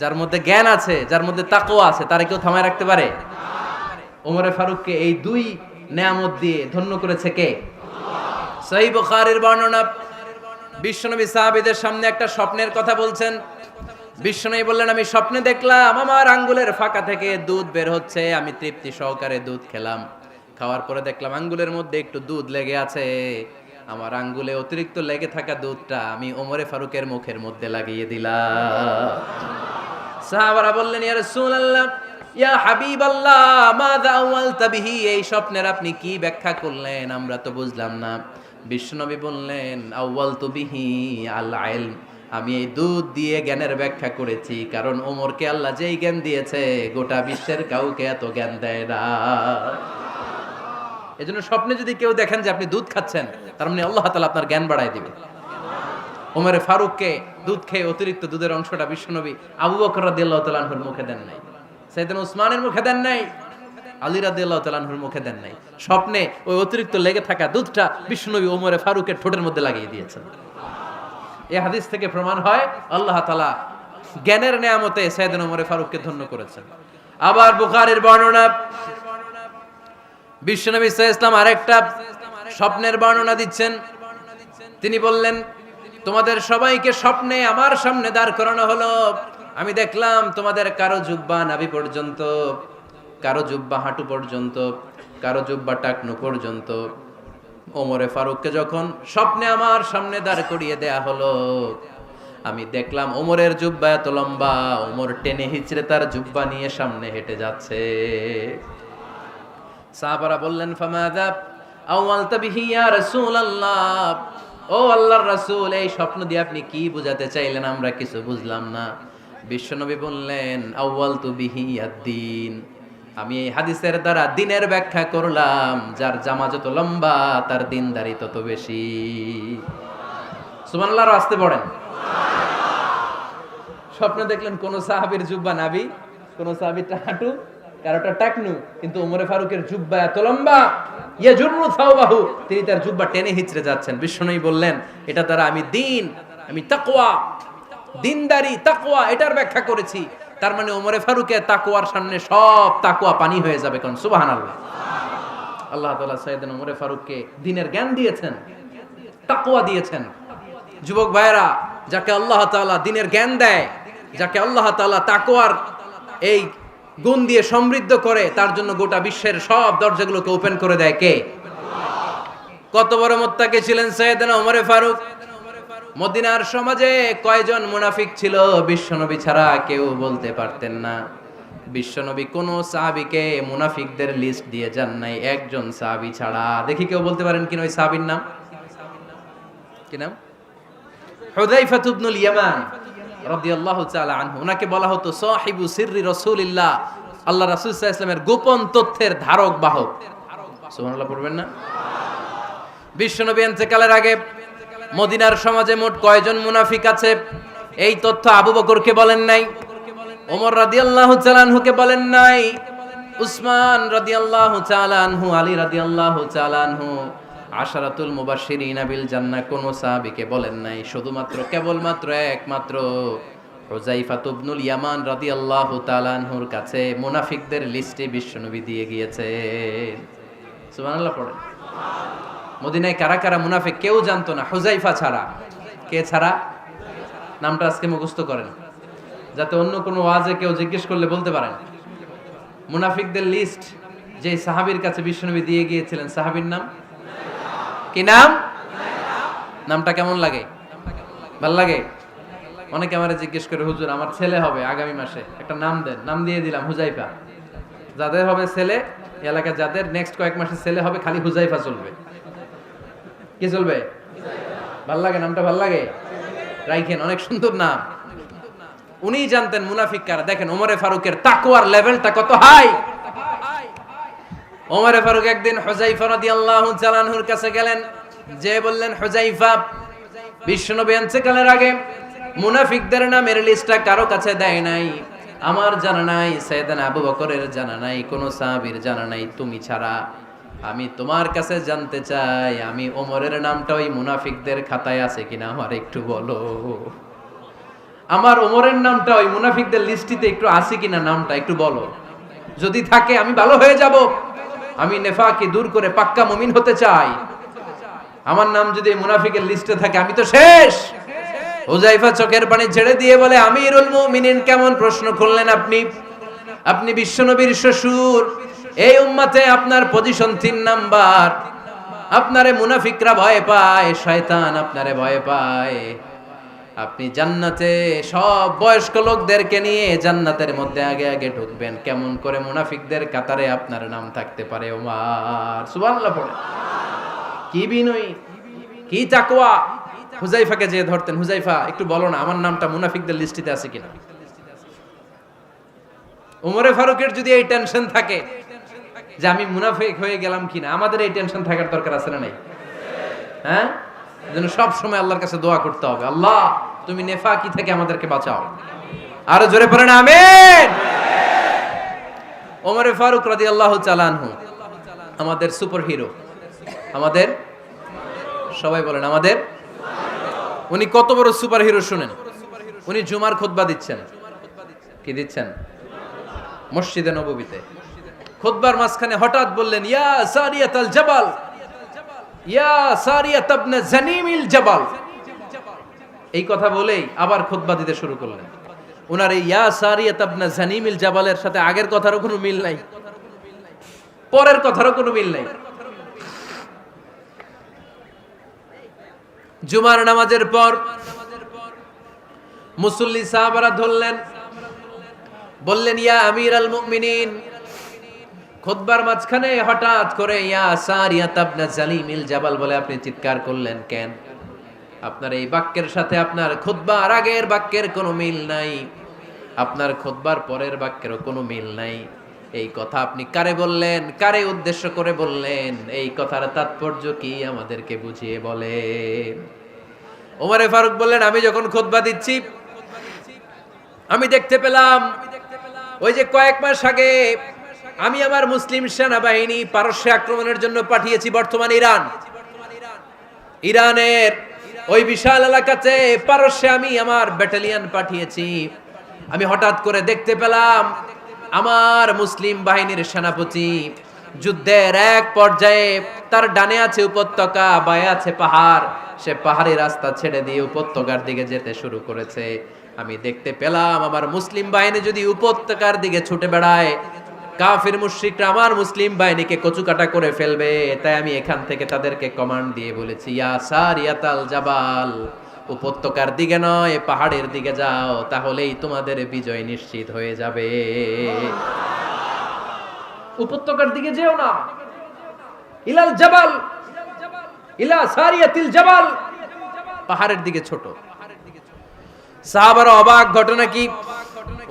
যার মধ্যে জ্ঞান আছে, যার মধ্যে তাকওয়া আছে, তারে কেউ থামায় রাখতে পারে? ওমরে ফারুককে এই দুই নেয়ামত দিয়ে ধন্য করেছে কে? সহিহ বুখারীর বর্ণনা, বিশ্বনবী সাহাবীদের সামনে একটা স্বপ্নের কথা বলছেন। বিশ্বনবী বললেন, আমি স্বপ্নে দেখলাম আমার আঙ্গুলের ফাঁকা থেকে দুধ বের হচ্ছে, আমি তৃপ্তি সহকারে দুধ খেলাম। খাওয়ার পরে দেখলাম আঙ্গুলের মধ্যে একটু দুধ লেগে আছে। আমার আঙ্গুলে অতিরিক্ত লেগে থাকা দুধটা আমি ওমরে ফারুকের মুখের মধ্যে লাগিয়ে দিলাম। সাহাবারা বললেন, ইয়া রাসূলুল্লাহ, ইয়া হাবিবাল্লাহ, মাযা আওয়ালতা বিহি, এই স্বপ্নের আপনি কি ব্যাখ্যা করলেন, আমরা তো বুঝলাম না। বিশ্বনবী বললেন, আওয়ালতু বিহি আল ইলম, আমি এই দুধ দিয়ে জ্ঞানের ব্যাখ্যা করেছি, কারণ ওমরকে আল্লাহ যেই জ্ঞান দিয়েছে গোটা বিশ্বের কাউকে এত জ্ঞান দেয় না। এজন্য স্বপ্নে যদি কেউ দেখেন যে আপনি দুধ খাচ্ছেন, তার মানে আল্লাহ তাআলা আপনার জ্ঞান বাড়ায় দিবে। ওমরে ফারুককে দুধ খেয়ে অতিরিক্ত দুধের অংশটা বিশ্বনবী আবু বকর রাদিয়াল্লাহু তাআলা আনহুর মুখে দেন নাই, সাইয়েদনা উসমানের মুখে দেন নাই, আলী রাদিয়াল্লাহু তাআলা আনহুর মুখে দেন নাই। স্বপ্নে ওই অতিরিক্ত লেগে থাকা দুধটা বিশ্বনবী ওমরে ফারুকের ঠোঁটের মধ্যে লাগিয়ে দিয়েছেন। এই হাদিস থেকে প্রমাণ হয় আল্লাহ তাআলা জ্ঞানের নেয়ামতে সাইয়েদনা ওমরে ফারুককে ধন্য করেছেন। আবার বুখারীর বর্ণনা, বিশ্বনবী সাল্লাল্লাহু আলাইহি ওয়াসাল্লাম আরেকটা স্বপ্নের বর্ণনা দিচ্ছেন। তিনি বললেন, তোমাদের সবাইকে স্বপ্নে আমার সামনে দাঁড় করানো হলো। আমি দেখলাম তোমাদের কারো জুব্বা নাভি পর্যন্ত, কারো জুব্বা হাঁটু পর্যন্ত, কারো জুব্বা টাকনু পর্যন্ত। ওমরে ফারুককে যখন স্বপ্নে আমার সামনে দাঁড় করিয়ে দেয়া হলো, আমি দেখলাম ওমরের জুব্বা এত লম্বা, ওমর টেনে হিচড়ে তার জুব্বা নিয়ে সামনে হেঁটে যাচ্ছে। সাহাবারা বললেন, ফামাযা আওয়ালতা বিহি ইয়া রাসূলুল্লাহ, ও আল্লাহর রাসূল, এই স্বপ্ন দিয়ে আপনি কি বোঝাতে চাইলেন, আমরা কিছু বুঝলাম না। বিশ্বনবী বললেন, আউয়ালতু বিহি আদ-দীন, আমি এই হাদিসের দ্বারা দিনের ব্যাখ্যা করলাম, যার জামা যত লম্বা তার দিনদারি তত বেশি। সুবহানাল্লাহ, আসতে পড়েন। স্বপ্নে দেখলেন কোন সাহাবীর জুব্বা নাভি, কোন সাহাবীরটা হাঁটু, কারোটা টাকনু, কিন্তু ওমরে ফারুকের জুব্বা এত লম্বা, ইয়াজুরু সাওবাহু, তিনি তার জুব্বা টেনে হিচড়ে যাচ্ছেন। বিশ্বনবী বললেন, এটা দ্বারা আমি দিন, আমি তাকওয়া, দিনদারি, তাকওয়া, এটার ব্যাখ্যা করেছি। তার মানে ওমরে ফারুকের তাকওয়ার সামনে সব তাকওয়া পানি হয়ে যাবে। কোন সুবহানাল্লাহ। আল্লাহ তাআলা সাইয়েদনা ওমরে ফারুককে দ্বীনের জ্ঞান দিয়েছেন, তাকওয়া দিয়েছেন। যুবক ভাইরা, যাকে আল্লাহ তাআলা দ্বীনের জ্ঞান দেয়, যাকে আল্লাহ তাআলা তাকওয়ার এই গুণ দিয়ে সমৃদ্ধ করে, তার জন্য গোটা বিশ্বের সব দরজাগুলোকে ওপেন করে দেয় কে? কত বড় মুত্তাকি ছিলেন সাইয়েদনা ওমরে ফারুক। মদিনার সমাজে কয়জন মুনাফিক ছিল বিশ্বনবী ছাড়া কেউ বলতে পারতেন না। বিশ্বনবী কোন সাহাবীকে মুনাফিকদের লিস্ট দিয়ে যান নাই, একজন সাহাবী ছাড়া। দেখি কেউ বলতে পারেন কিনা ওই সাহাবীর নাম? কি নাম? হুযায়ফা ইবনুল ইয়ামান রাদিয়াল্লাহু তাআলা আনহু। ওনাকে বলা হতো সাহিবু সিররি রাসূলিল্লাহ, আল্লাহ রাসূল সাল্লাল্লাহু আলাইহি ওয়াসাল্লামের গোপন তথ্যের ধারক বাহক। সুবহানাল্লাহ পড়বেন না? বিশ্বনবী ইন্তেকালের আগে মদিনার সমাজে মোট কয়জন মুনাফিক আছে, এই তথ্য আবু বকরকে বলেন নাই, ওমর রাদিয়াল্লাহু তাআলা আনহুকে বলেন নাই, উসমান রাদিয়াল্লাহু তাআলা আনহু, আলী রাদিয়াল্লাহু তাআলা আনহু, আশারাতুল মুবাশশিরিনা বিল জান্নাহ কোন সাহাবীকে বলেন নাই। শুধুমাত্র কেবলমাত্র একমাত্র হুযায়ফা ইবনুল ইয়ামান রাদিয়াল্লাহু তাআলা আনহুর কাছে মুনাফিকদের লিস্টে বিশ্বনবী দিয়ে গিয়েছেন। সুবহানাল্লাহ পড়েন। মদিনায় কারা কারা মুনাফিক কেউ জানতো না হুযায়ফা ছাড়া। কে ছাড়া? নামটা আজকে মুখস্থ করেন, যাতে অন্য কোনো ওয়াজে কেউ জিজ্ঞেস করলে বলতে পারেন। মুনাফিকদের লিস্ট যে সাহাবীর কাছে বিশ্বনবী দিয়ে গিয়েছিলেন, সাহাবীর নাম কি? নাম? নামটা কেমন লাগে? ভাল লাগে? অনেকে আমারে জিজ্ঞেস করে, হুজুর আমার ছেলে হবে আগামী মাসে, একটা নাম দেন। নাম দিয়ে দিলাম হুযায়ফা। যাদের হবে ছেলে, এলাকায় যাদের নেক্সট কয়েক মাসে ছেলে হবে, খালি হুযায়ফা চলবে। কি চলবে? ভাল লাগে? নামটা ভাল লাগে? রাইখেন, অনেক সুন্দর নাম। উনি জানতেন মুনাফিক কারা। দেখেন ওমরে ফারুকের তাকওয়ার লেভেলটা কত হাই। ওমরে ফারুক একদিন হুযায়ফা রাদিয়াল্লাহু তাআলা আনহুর কাছে গেলেন, যে বললেন, হুযায়ফা, বিশ্বনবী ইন্তেকালের আগে মুনাফিকদের নামের লিস্টটা কারো কাছে দেয় নাই, আমার জানা নাই, সাইয়েদনা আবু বকরের জানা নাই, কোন সাহাবীর জানা নাই, তুমি ছাড়া। আমি তোমার কাছে জানতে চাই, আমি ওমরের নামটা ওই মুনাফিকদের খাতায় আছে কিনা আমার একটু বলো। আমার ওমরের নামটা ওই মুনাফিকদের লিস্টিতে একটু আছে কিনা, নামটা একটু বলো। যদি থাকে আমি ভালো হয়ে যাব, আমি নেফাকি দূর করে পাক্কা মুমিন হতে চাই। আমার নাম যদি মুনাফিকের লিস্টে থাকে আমি তো শেষ। হুযায়ফা চোখের পানি ছেড়ে দিয়ে বলে, আমিরুল মুমিনিন, কেমন প্রশ্ন করলেন আপনি? আপনি বিশ্বনবীর শ্বশুর, এই উম্মতে আপনার পজিশন 3 নাম্বার। আপনারে মুনাফিকরা ভয় পায়, শয়তান আপনারে ভয় পায়। আপনি জান্নাতে সব বয়স্ক লোকদেরকে নিয়ে জান্নাতের মধ্যে আগে আগে ঢুকবেন, কেমন করে মুনাফিকদের কাতারে আপনার নাম থাকতে পারে ওমর? সুবহানাল্লাহ পড়ে। কি বিনয়ী, কি তাকওয়া। হুযায়ফাকে যে ধরতেন, হুযায়ফা একটু বলো না আমার নামটা মুনাফিকদের লিস্টিতে আছে কিনা। ওমরে ফারুকের যদি এই টেনশন থাকে যে আমি মুনাফিক হয়ে গেলাম কিনা, আমাদের এই টেনশন থাকার দরকার আছে না নাই? হ্যাঁ, যেন সব সময় আল্লাহর কাছে দোয়া করতে হবে, আল্লাহ তুমি নেফাকি থেকে আমাদেরকে বাঁচাও। আরো জোরে পড়েন আমিন। ওমরে ফারুক রাদিয়াল্লাহু তাআলা আনহু আমাদের সুপার হিরো, আমাদের সবাই বলেন আমাদের। উনি কত বড় সুপার হিরো শুনেন। উনি জুমার খুতবা দিচ্ছেন। কি দিচ্ছেন? মসজিদে নববীতে খুতবার মাঝখানে হঠাৎ বললেন, ইয়া সারিয়াতাল জাবাল, ইয়া সারিয়াত ইবনে জানিমিল জাবাল। এই কথা বলেই আবার খুতবা দিতে শুরু করলেন। ওনার এই ইয়া সারিয়াত ইবনে জানিমিল জাবালের সাথে আগের কথারও কোনো মিল নাই, পরের কথারও কোনো মিল নাই। জুমার নামাজের পর মুসল্লি সাহাবারা ধরলেন, বললেন, ইয়া আমিরাল মুমিনিন। খুতবার মাঝখানে হঠাৎ করে ইয়া সারিয়াত ইবনে জালিমিল জাবাল বলে আপনি চিৎকার করলেন কেন? আপনার এই বাক্যের সাথে আপনার খুতবার আগের বাক্যের কোনো মিল নাই, আপনার খুতবার পরের বাক্যেরও কোনো মিল নাই। এই কথা আপনি কারে বললেন, কারে উদ্দেশ্য করে বললেন? এই কথার তাৎপর্য কি আমাদেরকে বুঝিয়ে বলেন। ওমরে ফারুক বললেন, আমি যখন খুতবা দিচ্ছি আমি দেখতে পেলাম ওই যে কয়েক মাস আগে আমি আমার মুসলিম সেনাবাহিনী পারস্যে আক্রমণের জন্য পাঠিয়েছি, বর্তমান ইরান, ইরানের ওই বিশাল এলাকাতে পারস্যে আমি আমার ব্যাটালিয়ন পাঠিয়েছি। আমি হঠাৎ করে দেখতে পেলাম আমার মুসলিম বাহিনীর সেনাপতি যুদ্ধের এক পর্যায়ে তার ডানে আছে উপত্যকা, বায়ে আছে পাহাড়, সে পাহাড়ি রাস্তা ছেড়ে দিয়ে উপত্যকার দিকে যেতে শুরু করেছে। আমি দেখতে পেলাম আমার মুসলিম বাহিনী যদি উপত্যকার দিকে ছুটে বেড়ায়, কাফির মুশরিকরা আমার মুসলিম বাহিনীকে কচুকাটা করে ফেলবে। তাই আমি এখান থেকে তাদেরকে কমান্ড দিয়ে বলেছি, ইয়া সারিয়াতাল জাবাল, উপত্যকার দিকে নয় পাহাড়ের দিকে যাও, তাহলেই তোমাদের বিজয় নিশ্চিত হয়ে যাবে। উপত্যকার দিকে যেও না, ইলাল জাবাল, ইলা সারিয়াতিল জাবাল, পাহাড়ের দিকে ছোট। সাহাবারা অবাক, ঘটনা কি?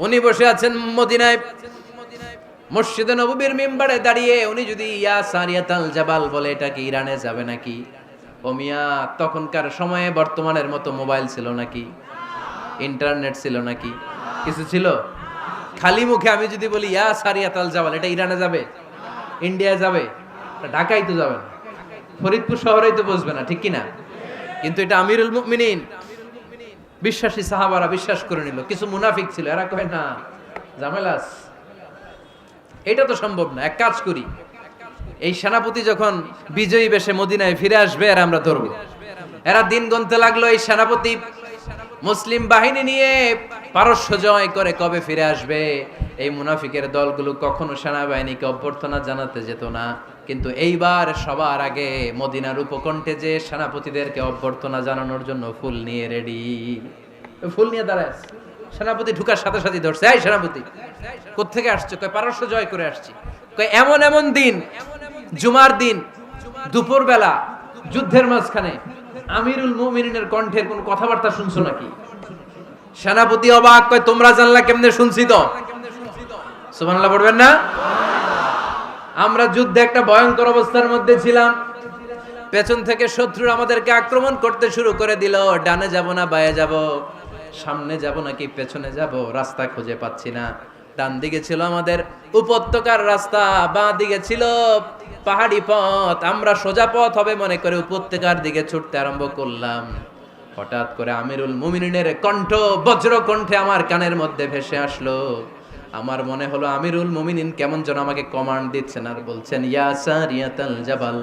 উনি বসে আছেন মদিনায় মসজিদে নববীর মিম্বারে দাঁড়িয়ে, উনি যদি ইয়া সারিয়াতাল জাবাল বলে, এটা কি ইরানে যাবে নাকি? ও মিয়া, তখনকার সময়ে বর্তমানের মতো মোবাইল ছিল নাকি, ইন্টারনেট ছিল নাকি, কিছু ছিল? খালি মুখে আমি যদি বলি ইয়া সারিয়াতাল জাবাল, এটা ইরানে যাবে, ইন্ডিয়া যাবে, ঢাকায় তো যাবে না, ফরিদপুর শহরেই তো বসবে না, ঠিক কিনা? কিন্তু এটা আমিরুল মুমিনিন বিশ্বাসী সাহাবারা বিশ্বাস করে নিল। কিছু মুনাফিক ছিল, এরা কয় না ঝামেলাস, এটা তো সম্ভব না। এক কাজ করি, এই সেনাপতি যখন বিজয়ী বেশে মদিনায় ফিরে আসবে আর আমরা ধরবো। এরা দিন গুনতে লাগলো, এই সেনাপতি মুসলিম বাহিনী নিয়ে পারস্য জয় করে কবে ফিরে আসবে। এই মুনাফিকের দলগুলো কখনো সেনাবাহিনীকে অভ্যর্থনা জানাতে যেত না, কিন্তু এইবার সবার আগে মদিনার উপকণ্ঠে যে সেনাপতিদেরকে অভ্যর্থনা জানানোর জন্য ফুল নিয়ে রেডি, ফুল নিয়ে দাঁড়ায়। সেনাপতি ঢুকার সাথে সাথে ধরছে, এই সেনাপতি কোত্থেকে আসছে? কয় পারস্য জয় করে আসছি। কয় এমন এমন দিন, জুমার দিন দুপুর বেলা যুদ্ধের মাঝখানে আমিরুল মুমিনিনের কণ্ঠের কোন কথাবার্তা শুনছো নাকি? সেনাপতি অবাক, কয় তোমরা জানলা কেমনে? শুনছি তো। সুবহানাল্লাহ পড়বেন না? আমরা যুদ্ধে একটা ভয়ঙ্কর অবস্থার মধ্যে ছিলাম, পেছন থেকে শত্রুরা আমাদেরকে আক্রমণ করতে শুরু করে দিল। ডানে যাব না বায়ে যাব, সামনে যাব নাকি পেছনে যাব, রাস্তা খুঁজে পাচ্ছি না। ডান দিকে ছিল আমাদের উপত্যকার রাস্তা, বাঁ দিকে ছিল পাহাড়ি পথ। আমরা সোজা পথ হবে মনে করে উপত্যকার দিকে ছুটতে আরম্ভ করলাম। হঠাৎ করে আমিরুল মুমিনিনের কণ্ঠ বজ্র কণ্ঠে আমার কানের মধ্যে ভেসে আসলো। আমার মনে হলো আমিরুল মুমিনিন কেমন যেন আমাকে কমান্ড দিচ্ছেন আর বলছেন, ইয়া সারিয়াতাল জাবাল,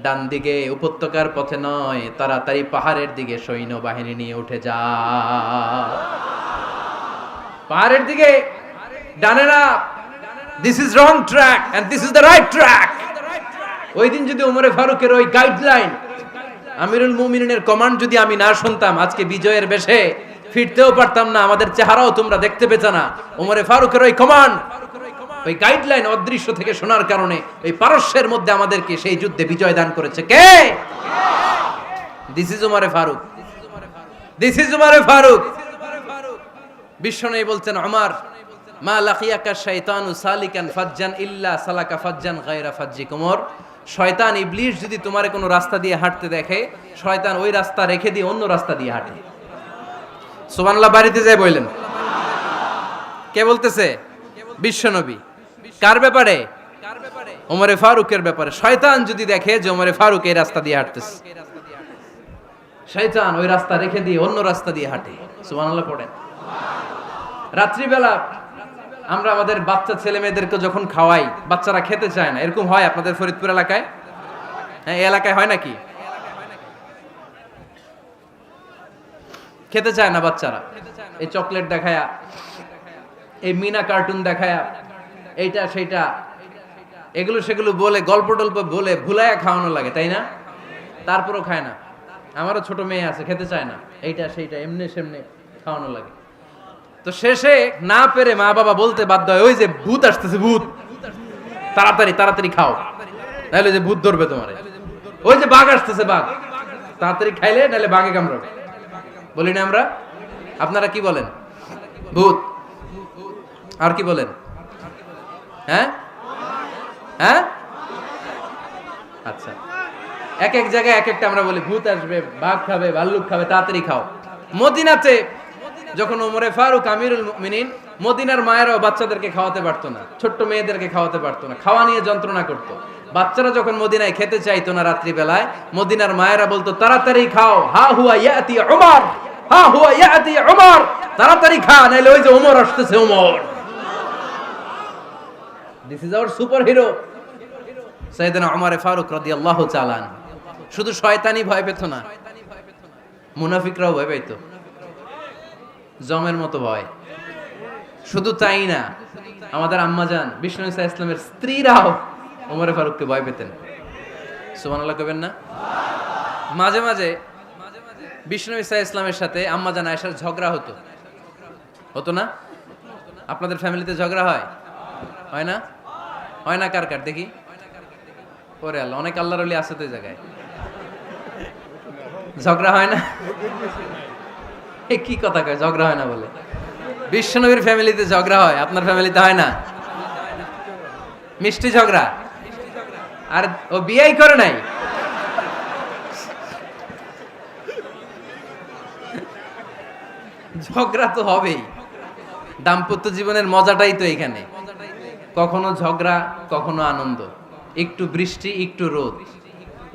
ডান দিকে উপত্যকার পথে নয়, তাড়াতাড়ি পাহাড়ের দিকে সৈন্যবাহিনী নিয়ে উঠে যা। পাহাড়ের দিকে, ডানে না। This is wrong track and this is the right track. ওই দিন যদি ওমরে ফারুকের ওই গাইডলাইন, আমিরুল মুমিনিনের কমান্ড যদি আমি না শুনতাম, আজকে বিজয়ের বেশে ফিরতেও পারতাম না, আমাদের চেহারাও তোমরা দেখতে পেতে না। ওমরে ফারুকের ওই কমান্ড, ওই গাইডলাইন অদৃশ্য থেকে শোনার কারণে ওই পারস্যের মধ্যে আমাদেরকে সেই যুদ্ধে বিজয় দান করেছে কে? দিস ইজ ওমরে ফারুক, দিস ইজ ওমরে ফারুক। বিশ্বনবী বলছেন, ওমর, মা লাকিয়াকা শাইতানু সালিকান ফাজ্জান ইল্লা সালাকা ফাজ্জান গায়রা ফাজ্জিক। ওমর, শয়তান ইবলিস যদি তোমার কোনো রাস্তা দিয়ে হাঁটতে দেখে, শয়তান ওই রাস্তা রেখে দিয়ে অন্য রাস্তা দিয়ে হাঁটে। সুবহানাল্লাহ বাড়িতে যায় বললেন। কে বলতেছে? বিশ্বনবী। কার ব্যাপারে? ওমরে ফারুকের ব্যাপারে। শয়তান যদি দেখে যে ওমরে ফারুক এই রাস্তা দিয়ে হাঁটতেছে, শয়তান ওই রাস্তা রেখে দিয়ে অন্য রাস্তা দিয়ে হাঁটে। সুবহানাল্লাহ পড়েন। রাত্রিবেলা আমরা আমাদের বাচ্চা ছেলে মেয়েদেরকে যখন খাওয়াই, বাচ্চারা খেতে চায় না, এরকম হয় আপনাদের ফরিদপুর এলাকায়? হ্যাঁ, এই এলাকায় হয় নাকি? খেতে চায় না বাচ্চারা, এই চকলেট দেখায়া, এই মিনা কার্টুন দেখায়া, এইটা সেইটা, এগুলো সেগুলো বলে, গল্প টল্প বলে ভুলায়া খাওয়ানো লাগে, তাই না? তারপরও খায় না। আমারও ছোট মেয়ে আছে, খেতে চায় না, এইটা সেইটা এমনি সেমনি খাওয়ানো লাগে। তো শেষে না পেরে মা বাবা বলতে বাধ্য হয়, ওই যে ভূত আসতেছে, ভূত, তাড়াতাড়ি তাড়াতাড়ি খাও, নাহলে যে ভূত ধরবে তোমার। ওই যে বাঘ আসতেছে, বাঘ, তাড়াতাড়ি খাইলে নাহলে বাঘে কামড়াবে। বলি না আমরা? আপনারা কি বলেন? ভূত। আর কি বলেন? হ্যাঁ হ্যাঁ, আচ্ছা, এক এক জায়গায় এক একটা আমরা বলি, ভূত আসবে, বাঘ খাবে, ভাল্লুক খাবে, তাড়াতাড়ি খাও। মদিনাতে যখন ওমরে ফারুক আমিরুল মুমিনিন, মদিনার মায়েরাও বাচ্চাদেরকে খাওয়াতে পারতো না, ছোট্ট মেয়েদেরকে খাওয়াতে পারতো না, খাওয়া নিয়ে যন্ত্রণা করতো। বাচ্চারা যখন মদিনায় খেতে চাইতো না রাত্রি বেলায়, মদিনার মায়েরা বলতো, তাড়াতাড়ি খাও, হা হুয়া ইয়াতি উমর, হা হুয়া ইয়াতি উমর, তাড়াতাড়ি খা, নাইলে ওই যে ওমর আসতেছে, Omar. This is our superhero সাইয়েদনা ওমর ফারুক রাদিয়াল্লাহু তাআলা। শুধু শয়তানি ভয় পেত না, মুনাফিকরাও ভয় পেত, জমের মতো ভয়। শুধু তাই না, আমাদের আম্মাজান বিষ্ণু ইসা ইসলামের স্ত্রীরাও ওমরে ফারুককে ভয় পেতেন। সুবহানাল্লাহ কইবেন না? মাঝে মাঝে বিষ্ণু ইসা ইসলামের সাথে আম্মাজান আয়েশার ঝগড়া হতো, হতো না? আপনাদের ফ্যামিলিতে ঝগড়া হয়? হয় না? হয় না? কার কার দেখি? ওরে আল্লাহ, অনেক আল্লাহর ওলি আছে তো এই জায়গায়। ঝগড়া হয় না? কি কথা কয়, ঝগড়া হয় না বলে? বিশ্বনবীর ফ্যামিলিতে ঝগড়া হয়, আপনার ফ্যামিলিতে হয় না? মিষ্টি ঝগড়া। আর ও বিয়েই করে নাই। ঝগড়া তো হবেই, দাম্পত্য জীবনের মজাটাই তো এখানে। কখনো ঝগড়া, কখনো আনন্দ, একটু বৃষ্টি, একটু রোদ,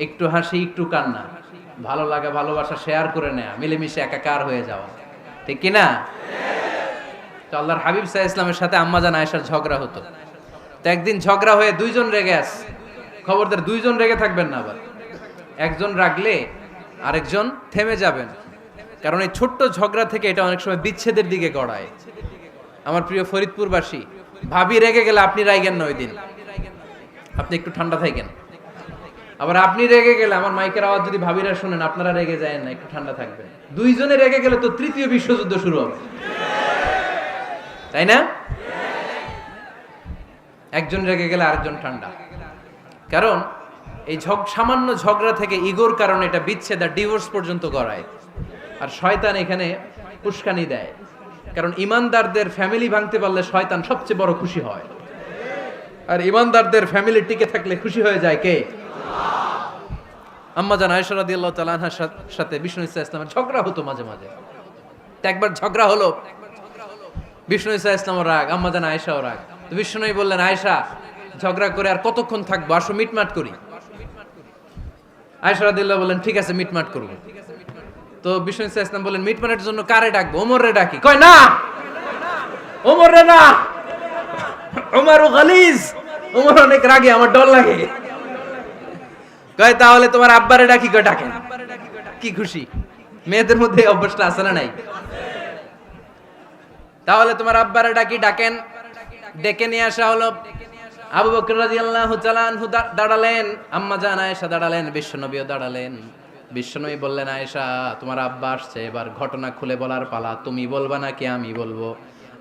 একটু হাসি, একটু কান্না, ভালো লাগা, ভালোবাসা শেয়ার করে নেয়া, মিলেমিশে একাকার হয়ে যাওয়া, ঠিক কিনা? তো আল্লাহর হাবিব সাল্লাল্লাহু আলাইহি ওয়াসাল্লামের সাথে আম্মাজান আয়েশার ঝগড়া হতো। তো একদিন ঝগড়া হয়ে দুইজন রেগে আছে। খবরদার, দুইজন রেগে থাকবেন না আবার। একজন রাগলে আরেকজন থেমে যাবেন, কারণ এই ছোট্ট ঝগড়া থেকে এটা অনেক সময় বিচ্ছেদের দিকে গড়ায়। আমার প্রিয় ফরিদপুরবাসী, ভাবি রেগে গেলে আপনি রাইগেন না, ওই দিন আপনি একটু ঠান্ডা থাকেন। আবার আপনি রেগে গেলে, আমার মাইকের আওয়াজ যদি ভাবিরা শুনেন, আপনারা রেগে যায় না, একটু ঠান্ডা থাকবেন। দুইজনে রেগে গেলে তো তৃতীয় বিশ্বযুদ্ধ শুরু হবে, তাই না? একজন রেগে গেলে আরেকজন ঠান্ডা। কারণ এই সামান্য ঝগড়া থেকে ইগোর কারণে এটা বিচ্ছেদ আর ডিভোর্স পর্যন্ত গড়ায়। আর শয়তান এখানে উস্কানি দেয়, কারণ ইমানদারদের ফ্যামিলি ভাঙতে পারলে শয়তান সবচেয়ে বড় খুশি হয়। আর ইমানদারদের ফ্যামিলি টিকে থাকলে খুশি হয়ে যায় কে? আম্মাজান আয়েশা রাদিয়াল্লাহু তাআলা আনহার সাথে বিষ্ণু ইসা ইসলামের ঝগড়া হতো মাঝে মাঝে। একবার ঝগড়া হলো, বিষ্ণু ইসা ইসলামও রাগ, আম্মা জান আয়েশাও রাগ। তো বিষ্ণুই বললেন, আয়েশা ঝগড়া করে আর কতক্ষণ থাকবো, আসো মিটমাট করি। আয়েশা রাদিয়াল্লাহু বললেন, ঠিক আছে মিটমাট করবো। তো বিষ্ণু ইসা ইসলাম বললেন, মিটমাটের জন্য কারে ডাকবো? ওমরে ডাকি। কয় না, ওমরে না, ওমর গালিজ, ওমর অনেক রাগে, আমার ডর লাগে। কয় তাহলে তোমার আব্বারে ডাকি। কয় ডাকেন। কি খুশি, মেয়েদের মধ্যে অভ্যাসটা আছে না নাই? তাহলে তোমার আব্বারে ডাকি, ডাকেন। ডেকে নিয়ে আসা হলো। আবু বকর রাদিয়াল্লাহু তাআলা আনহু দাঁড়ালেন, আম্মা জান আয়েশা দাঁড়ালেন, বিশ্বনবীও দাঁড়ালেন। বিশ্বনবী বললেন, আয়েশা তোমার আব্বা আসছে, এবার ঘটনা খুলে বলার পালা, তুমি বলবা নাকি আমি বলবো?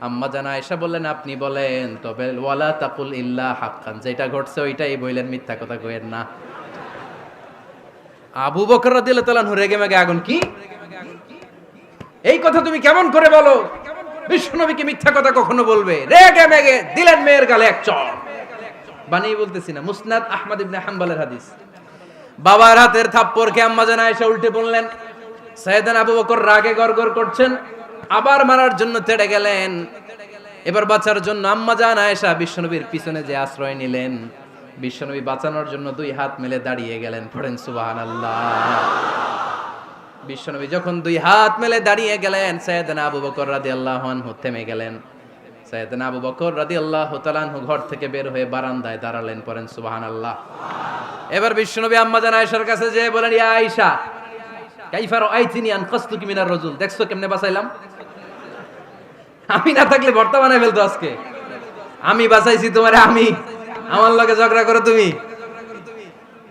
আম্মা জান আয়েশা বললেন, আপনি বলেন, তবে ওয়ালা তাকুল ইল্লা হাক্কান, যেটা ঘটছে ওইটাই বললেন, মিথ্যা কথা কইেন না। আবু বকর রাদিয়াল্লাহু তাআলা আনহু রেগে মেগে আগুন। কি এই কথা তুমি কেমন করে বলো? বিশ্বনবীকে মিথ্যা কথা কখনো বলবে? রেগে মেগে দিলেন মেয়ের গালে এক চড়। বানিয়ে বলতেছি না, মুসনাদ আহমদ ইবনে হাম্বলের হাদিস। বাবার হাতের থাপ্পড়কে আম্মা জান আয়েশা উল্টে পড়লেন। সাইয়েদনা আবু বকর রাগে গড়গড় করছেন, আবার মারার জন্য তেড়ে গেলেন। এবার বাঁচার জন্য আম্মা জান আয়েশা বিশ্বনবীর পিছনে যে আশ্রয় নিলেন, বিশ্বনবী বাঁচানোর জন্য দুই হাত মেলে দাঁড়িয়ে গেলেন। পড়েন সুবহানাল্লাহ। বিশ্বনবী যখন দুই হাত মেলে দাঁড়িয়ে গেলেন, সাইয়েদনা আবু বকর রাদিয়াল্লাহু আনহু থেমে গেলেন। সাইয়েদনা আবু বকর রাদিয়াল্লাহু তাআলা আনহু ঘর থেকে বের হয়ে বারান্দায় দাঁড়ালেন। পড়েন সুবহানাল্লাহ। এবার বিশ্বনবী আম্মা জান আয়েশার কাছে যেয়ে বলেন, ইয়া আয়েশা কাইফা রাআইতিনি আনকাসতুকি মিনার রাজুল, দেখছো কেমনে বাঁচাইলাম? আমি না থাকলে ভর্তা বানাই ফেলতো আজকে। আমি বাঁচাইছি তোমারে, আমি, আমার লগে ঝগড়া করো তুমি।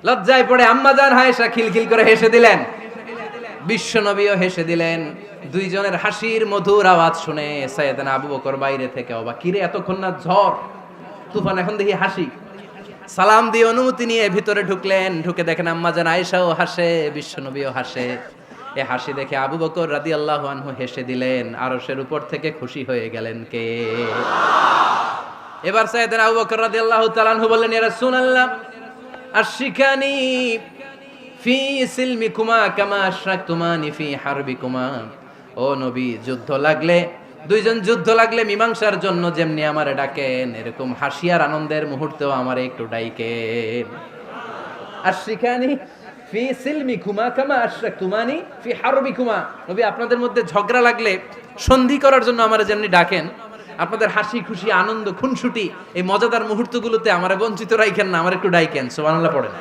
লজ্জায় পড়ে আম্মা জান আয়েশা খিলখিল করে হেসে দিলেন, বিশ্বনবীও হেসে দিলেন। দুইজনের হাসির মধুর আওয়াজ শুনে সাইয়েদনা আবু বকর বাইরে থেকে অবাক, কিরে এতক্ষণ না ঝড় তুফান, এখন দেখি হাসি। সালাম দিয়ে অনুমতি নিয়ে ভিতরে ঢুকলেন। ঢুকে দেখেন আম্মা জান আয়েশাও হাসে, বিশ্বনবীও হাসে। এ হাসি দেখে আবু বকর রাদিয়াল্লাহু আনহু হেসে দিলেন। আরশের উপর থেকে খুশি হয়ে গেলেন কে? এবার সাইয়েদনা আবু বকর রাদিয়াল্লাহু তাআলা আনহু বললেন, ইয়া রাসূলুল্লাহ আশিকানি ফি সিলমিকুমা কামা আশরাকতুমানি ফি হারবিকুমা। ও নবী, যুদ্ধ লাগলে, দুইজন যুদ্ধ লাগলে মীমাংসার জন্য যেমনি আমারে ডাকেন, এরকম হাসি আর আনন্দের মুহূর্তেও আমারে একটু ডাইকেন। আশিকানি ফি সিলমিকুমা কামা আশরাকতুমানি ফি হারবিকুমা। নবী, আপনাদের মধ্যে ঝগড়া লাগলে সন্ধি করার জন্য আমারে যেমনি ডাকেন, আপনাদের হাসি খুশি আনন্দ খুনসুটি এই মজাদার মুহূর্তগুলোতে আমারে বঞ্চিত রাখেন না, আমার একটু ডাইকেন। সুবহানাল্লাহ পড়েন।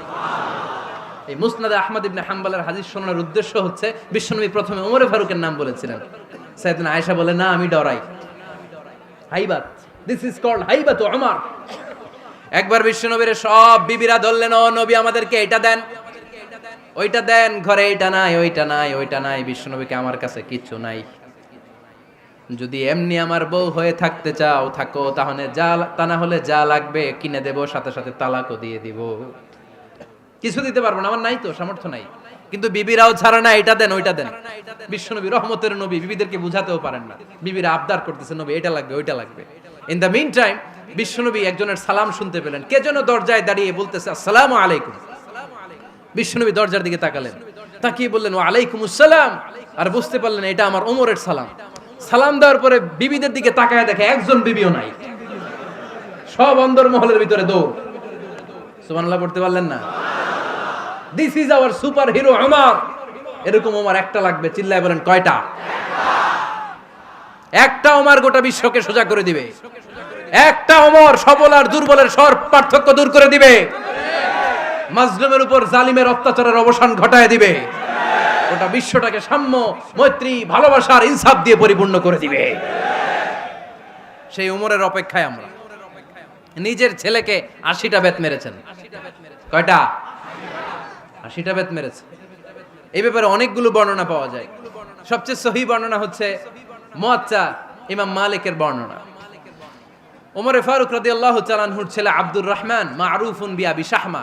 এই মুসনাদ আহমদ ইবনে হাম্বলের হাদিস শোনার উদ্দেশ্য হচ্ছে, বিশ্বনবী প্রথমে ওমরে ফারুকের নাম বলেছিলেন। সাইয়েদনা আয়েশা বলে, না আমি ডরাই। হাইবাত, দিস ইজ কল্ড হাইবাত ওমর। একবার বিশ্বনবীর সব বিবিরা ধরলেন, ও নবী আমাদেরকে এটা দেন, ওইটা দেন, ঘরে এটা নাই, ওইটা নাই, ওইটা নাই। বিশ্বনবীকে, আমার কাছে কিচ্ছু নাই, যদি এমনি আমার বউ হয়ে থাকতে চাও থাকো, তাহলে যা, তা না হলে যা লাগবে কিনে দেব, সাথে সাথে তালাকও দিয়ে দিব। কিছু দিতে পারবো না, আমার নাই তো, সামর্থ্য নাই। কিন্তু বিবিরাও ছাড়া না, এটা দেন ওইটা দেন। বিশ্বনবী রহমতের নবী, বিবিদেরকে বুঝাতেও পারেন না। বিবিরা আবদার করতেছে, নবী এটা লাগবে, ওইটা লাগবে। ইন দ্য মিন টাইম বিশ্বনবী একজনের সালাম শুনতে পেলেন। কে যেন দরজায় দাঁড়িয়ে বলতেছে, আসসালামু আলাইকুম। বিশ্বনবী দরজার দিকে তাকালেন, তাকিয়ে বললেন, ওয়া আলাইকুমুস সালাম। আর বুঝতে পারলেন এটা আমার ওমরের সালাম। সালাম দেওয়ার পরে বিবিদের দিকে তাকায় দেখে একজন বিবিও নাই, সব অন্দর মহলের ভিতরে দৌড়। সুবহানাল্লাহ পড়তে পারলেন না? This is our super hero Omar. এরকম ওমর একটা লাগবে, চিল্লায় বলেন কয়টা? একটা ওমর গোটা বিশ্বকে সোজা করে দিবে। একটা ওমর সবল আর দুর্বলের সব পার্থক্য দূর করে দিবে। মাজলুমের উপর জালিমের অত্যাচারের অবসান ঘটায় দিবে। গোটা বিশ্বটাকে সাম্য, মৈত্রী, ভালোবাসার ইনসাফ দিয়ে পরিপূর্ণ করে দিবে। সেই ওমরের অপেক্ষায় আমরা। নিজের ছেলেকে 80টা বেত মেরেছেন। কয়টা? 80টা বেত মেরেছে। এই ব্যাপারে অনেকগুলো বর্ণনা পাওয়া যায়। সবচেয়ে সহি বর্ণনা হচ্ছে মুয়াত্তা ইমাম মালিকের বর্ণনা। ওমরে ফারুক রাদিয়াল্লাহু তাআলা আনহুর ছেলে আব্দুর রহমান মারুফুন বিআবি শাহমা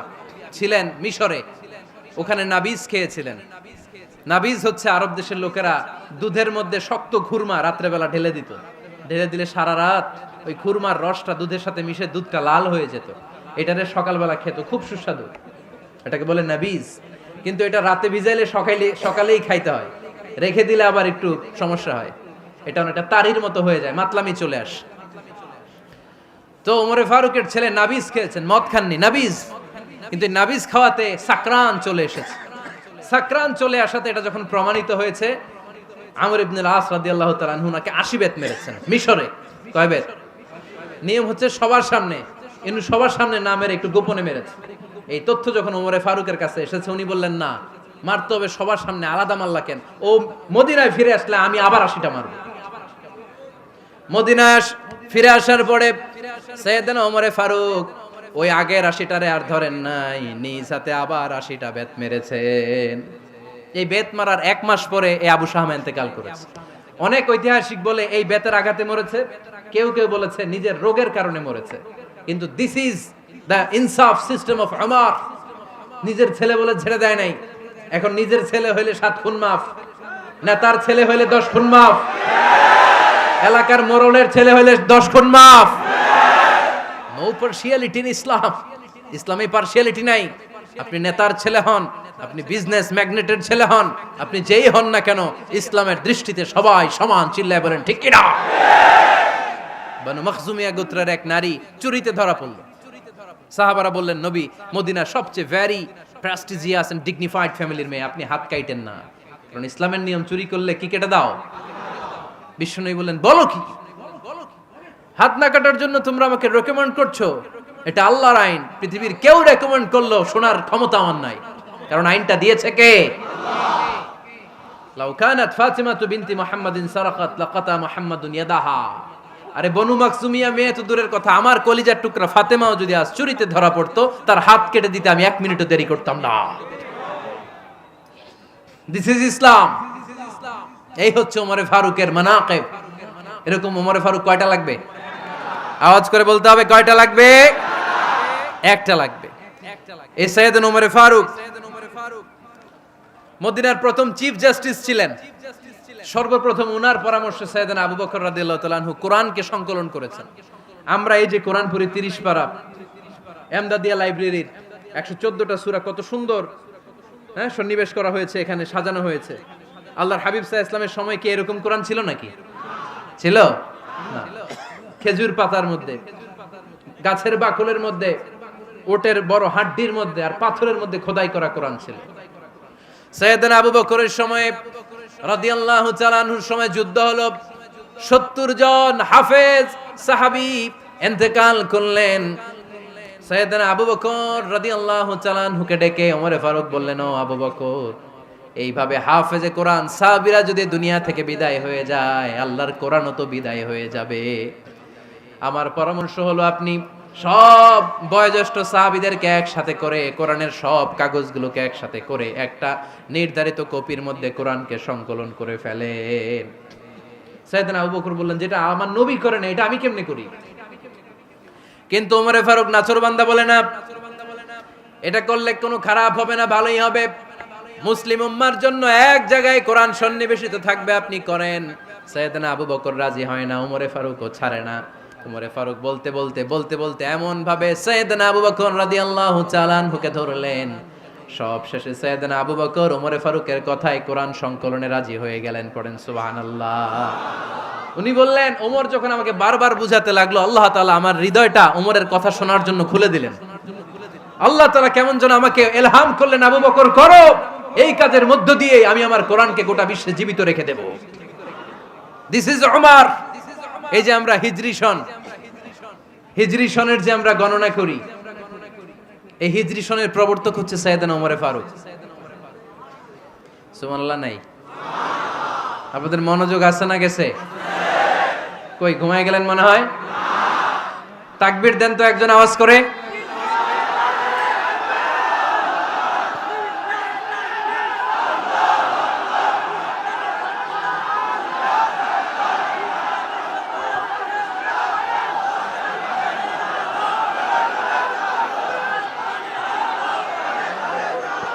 ছিলেন মিশরে। ওখানে নাবিজ খেয়েছিলেন। নাবিজ হচ্ছে আরব দেশের লোকেরা দুধের মধ্যে শক্ত খুরমা রাত্রেবেলা ঢেলে দিত। ঢেলে দিলে সারা রাত ওই খুরমার রসটা দুধের সাথে মিশে দুধটা লাল হয়ে যেত। এটারে সকালবেলা খেত, খুব সুস্বাদু। এটাকে বলে নাবিজ। কিন্তু এটা রাতে ভিজাইলে সকালেই খাইতে হয়, রেখে দিলে আবার একটু সমস্যা হয়। এটা অনেকটা তারির মতো হয়ে যায়, মাতলামি চলে আসে। তো ওমরে ফারুকের ছেলে নাবিজ খেয়েছেন, মদ খাননি, নাবিজ, কিন্তু নাবিজ খাওয়াতে সাকরান চলে এসেছে। সাকরান চলে আসাতে এটা যখন প্রমাণিত হয়েছে, আমর ইবনে আস রাদিয়াল্লাহু তাআলা আনহু নাকি 80 বেত মেরেছেন মিশরে। কয় বেত? নিয়ম হচ্ছে সবার সামনে, কিন্তু সবার সামনে না মেরে একটু গোপনে মেরেছে। এই তথ্য যখন ওমরে ফারুকের কাছে এসেছে, উনি বললেন না, মারতে হবে সবার সামনে, আলাদা মারলা কেন? ও মদিনায় ফিরে আসলে আমি আবার 80টা মারব। মদিনায় ফিরে আসার পরে সাইয়েদনা ওমরে ফারুক ওই আগের 80টারে আর ধরেন নাই, নিজ হাতে আবার 80টা বেত মেরেছেন। এই বেত মারার 1 মাস পরে এই আবু শাহমা ইন্তেকাল করেছে। অনেক ঐতিহাসিক বলে এই বেতের আঘাতে মরেছে, কেউ কেউ বলেছে নিজের রোগের কারণে মরেছে। কিন্তু দিস ইজ দ্য ইনসাফ সিস্টেম অফ ওমর। নিজের ছেলে বলে ছেড়ে দেয় নাই। এখন নিজের ছেলে হইলে 7 খুন মাফ, নেতার ছেলে হইলে 10 খুন মাফ, এলাকার মোড়লের ছেলে হইলে 10 খুন মাফ। নো পার্সিয়ালিটি ইন ইসলাম। ইসলামে পার্সিয়ালিটি নাই। আপনি নেতার ছেলে হন, আপনি বিজনেস ম্যাগনেটের ছেলে হন, আপনি যেই হন না কেন, ইসলামের দৃষ্টিতে সবাই সমান। চিল্লায় বলেন ঠিক কি না? বানু মখজুমিয়া গোত্রের এক নারী চুরিতে ধরা পড়ল। সাহাবারা বললেন, নবী, মদিনার সবচেয়ে ভেরি প্রেস্টিজিয়াস এন্ড ডিগনিফাইড ফ্যামিলির মেয়ে, আপনি হাত কাটেন না, কারণ ইসলামের নিয়ম চুরি করলে কি কেটে দাও? বিশ্বনবী বললেন, বলো কি? হাত না কাটার জন্য তোমরা আমাকে রেকমেন্ড করছো? এটা আল্লাহর আইন, পৃথিবীর কেউ রেকমেন্ড করলো শোনার ক্ষমতা আমার নাই, কারণ আইনটা দিয়েছে কে? লাউ কানাত ফাতিমাতু বিনতি মুহাম্মাদিন সারাকাত লাকাতা মুহাম্মাদুন ইয়াদাহা। আরে বনু মাকসুমিয়া মেয়ে তো দূরের কথা, আমার কলিজার টুকরা ফাতেমাও যদি আজ চুরিতে ধরা পড়তো, তার হাত কেটে দিতে আমি 1 মিনিটও দেরি করতাম না। দিস ইজ ইসলাম। এই হচ্ছে ওমরে ফারুকের মানাকিব। এরকম ওমরে ফারুক কয়টা লাগবে? আওয়াজ করে বলতে হবে, কয়টা লাগবে? একটা লাগবে। এই সাইয়েদনা ওমরে ফারুক মদিনার প্রথম চিফ জাস্টিস ছিলেন। সর্বপ্রথম উনার পরামর্শে সাইয়েদনা আবু বকর রাদিয়াল্লাহু তাআলা আনহু কোরআনকে সংকলন করেছেন। আমরা এই যে কোরআন পড়ি 30 পারা, এমদাদিয়া লাইব্রেরির 114টা সূরা, কত সুন্দর সন্নিবেশ করা হয়েছে, এখানে সাজানো হয়েছে। আল্লাহর হাবিব সাল্লাল্লাহু আলাইহি ওয়াসাল্লামের সময় কি এরকম কোরআন ছিল নাকি? ছিল না। খেজুর পাতার মধ্যে, গাছের বাকলের মধ্যে, ওটের বড় হাড্ডির মধ্যে আর পাথরের মধ্যে খোদাই করা কোরআন ছিল। সাইয়েদনা আবু বকরের সময় রাদিয়াল্লাহু তাআলা আনহুর সময় যুদ্ধ হলো, 70 জন হাফেজ সাহাবী ইন্তেকাল করলেন। সাইয়েদনা আবু বকর রাদিয়াল্লাহু তাআলা আনহুকে ডেকে ওমরে ফারুক বললেন, ও আবু বকর, এইভাবে হাফেজে কোরআন সাহাবীরা যদি দুনিয়া থেকে বিদায় হয়ে যায়, আল্লাহর কোরআনও তো বিদায় হয়ে যাবে। আমার পরামর্শ হলো আপনি সব বয়োজ্যেষ্ঠ সাহাবীদেরকে একসাথে করে কোরআনের সব কাগজগুলোকে একসাথে করে একটা নির্ধারিত কপির মধ্যে কোরআনকে সংকলন করে ফেলেন। সাইয়েদনা আবু বকর বললেন, যেটা আমার নবী করে না, এটা আমি কেমনে করি? কিন্তু ওমরে ফারুক নাছরবান্দা বলে না, এটা করলে কোনো খারাপ হবে না, ভালোই হবে। মুসলিম উম্মার জন্য এক জায়গায় কোরআন সন্নিবেশিত থাকবে, আপনি করেন। সাইয়েদনা আবু বকর রাজি হয় না, ওমরে ফারুকও ছাড়ে না। ওমরে ফারুক বলতে বলতে বলতে বলতে এমন ভাবে সাইয়েদনা আবু বকর রাদিয়াল্লাহু তাআলা আনহুকে ধরলেন, সব শেষে সাইয়েদনা আবু বকর ওমরে ফারুকের কথায় কোরআন সংকলনে রাজি হয়ে গেলেন। পড়েন সুবহানাল্লাহ। উনি বললেন, ওমর যখন আমাকে বারবার বুঝাতে লাগলো, আল্লাহ তাআলা আমার হৃদয়টা ওমরের কথা শোনার জন্য খুলে দিলেন। আল্লাহ তাআলা কেমন যেন আমাকে ইলহাম করলেন, আবু বকর করো, এই কাজের মধ্য দিয়ে আমি আমার কোরআনকে গোটা বিশ্বে জীবিত রেখে দেব। This is Omar. এই যে আমরা হিজরি সনের যে আমরা গণনা করি, এই হিজরি সনের প্রবর্তক হচ্ছে সাইয়েদনা ওমরে ফারুক। সুবহানাল্লাহ নাই? আপনাদের মনোযোগ আছে না গেছে? কই ঘুমায় গেলেন মনে হয়? তাকবীর দেন তো একজন আওয়াজ করে।